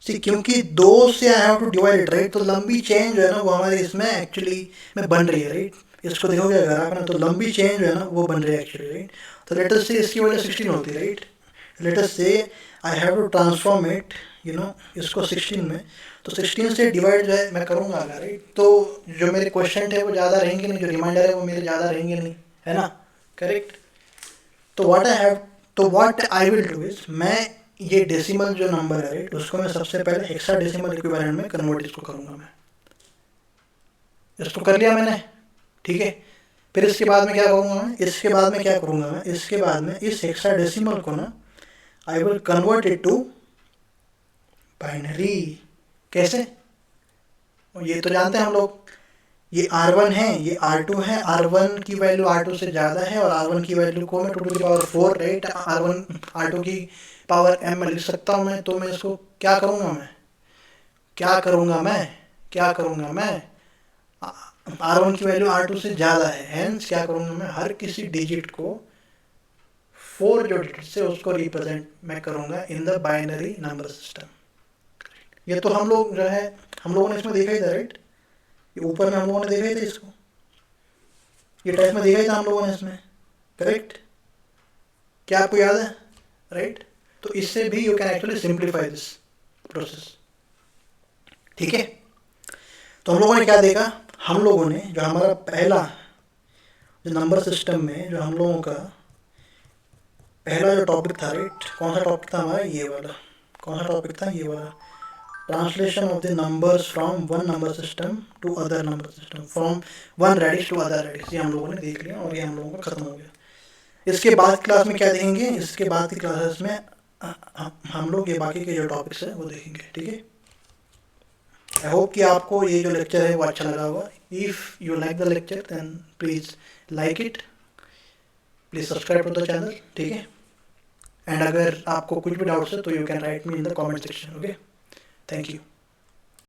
सी क्योंकि 2 से I have to divide it, right, तो लंबी चेंज है ना वो हमारे इसमें एक्चुअली में बन रही है, राइट। इसको देखोगे अगर आपने तो लंबी चेंज है ना वो बन रही है एक्चुअली, राइट। तो लेट अस से इसकी वजह 16 होती है, राइट। लेट अस से I have to transform it इसको 16 में, तो 16 से डिवाइड जो है मैं करूँगा अगर, राइट, तो जो मेरे क्वेश्चन है वो ज़्यादा रहेंगे नहीं, जो रिमाइंडर है वो मेरे ज़्यादा रहेंगे नहीं, है ना, करेक्ट। तो what I will do is, मैं ये डेसिमल जो नंबर है, राइट, उसको मैं सबसे पहले हेक्साडेसिमल इक्विवेलेंट में कन्वर्ट इसको करूँगा मैं। इसको कर लिया मैंने, ठीक है। फिर इसके बाद में क्या करूँगा मैं? इसके बाद में क्या करूँगा मैं? इसके बाद में इस हेक्साडेसिमल को ना I will convert it to binary. कैसे? और ये तो जानते हैं हम लोग, ये R1 है, ये R2 है, R1 की वैल्यू R2 से ज़्यादा है और R1 की वैल्यू को मैं 2 to the power 4, right, R2 की पावर m में लिख सकता हूँ मैं। तो मैं इसको क्या करूँगा मैं R1 की वैल्यू R2 से ज़्यादा है, हेंस क्या करूँगा मैं? हर किसी डिजिट को 4 जो डिजिट से उसको रिप्रेजेंट मैं करूँगा in the binary number system. ये तो हम लोग जो है हम लोगों ने इसमें देखा ही था, राइट। ये ऊपर में हम लोगों ने देखा ही था इसको, ये टेस्ट में देखा ही था हम लोगों ने इसमें, करेक्ट। क्या आपको याद है, राइट। तो इससे भी you can actually simplify this process, ठीक है। तो हम लोगों ने क्या देखा? हम लोगों ने जो हमारा पहला जो नंबर सिस्टम में जो हम लोगों का पहला जो टॉपिक था, राइट, कौन सा टॉपिक था हमारा? ये वाला। कौन सा टॉपिक था? ये वाला, translation of the numbers from one number system to other number system, from one radix to other radix. ये हम लोगों ने देख लिया और ये हम लोगों का खत्म हो गया। इसके बाद क्लास में क्या देखेंगे? इसके बाद की क्लासेस में हम लोग ये बाकी के जो टॉपिक्स है वो देखेंगे, ठीक है। आई होप कि आपको ये जो लेक्चर है वो अच्छा लगा होगा। If you like the lecture then please like it, please subscribe to the channel, ठीक है। एंड अगर आपको कुछ भी डाउट्स है तो you can write me in the comment section, okay. Thank you.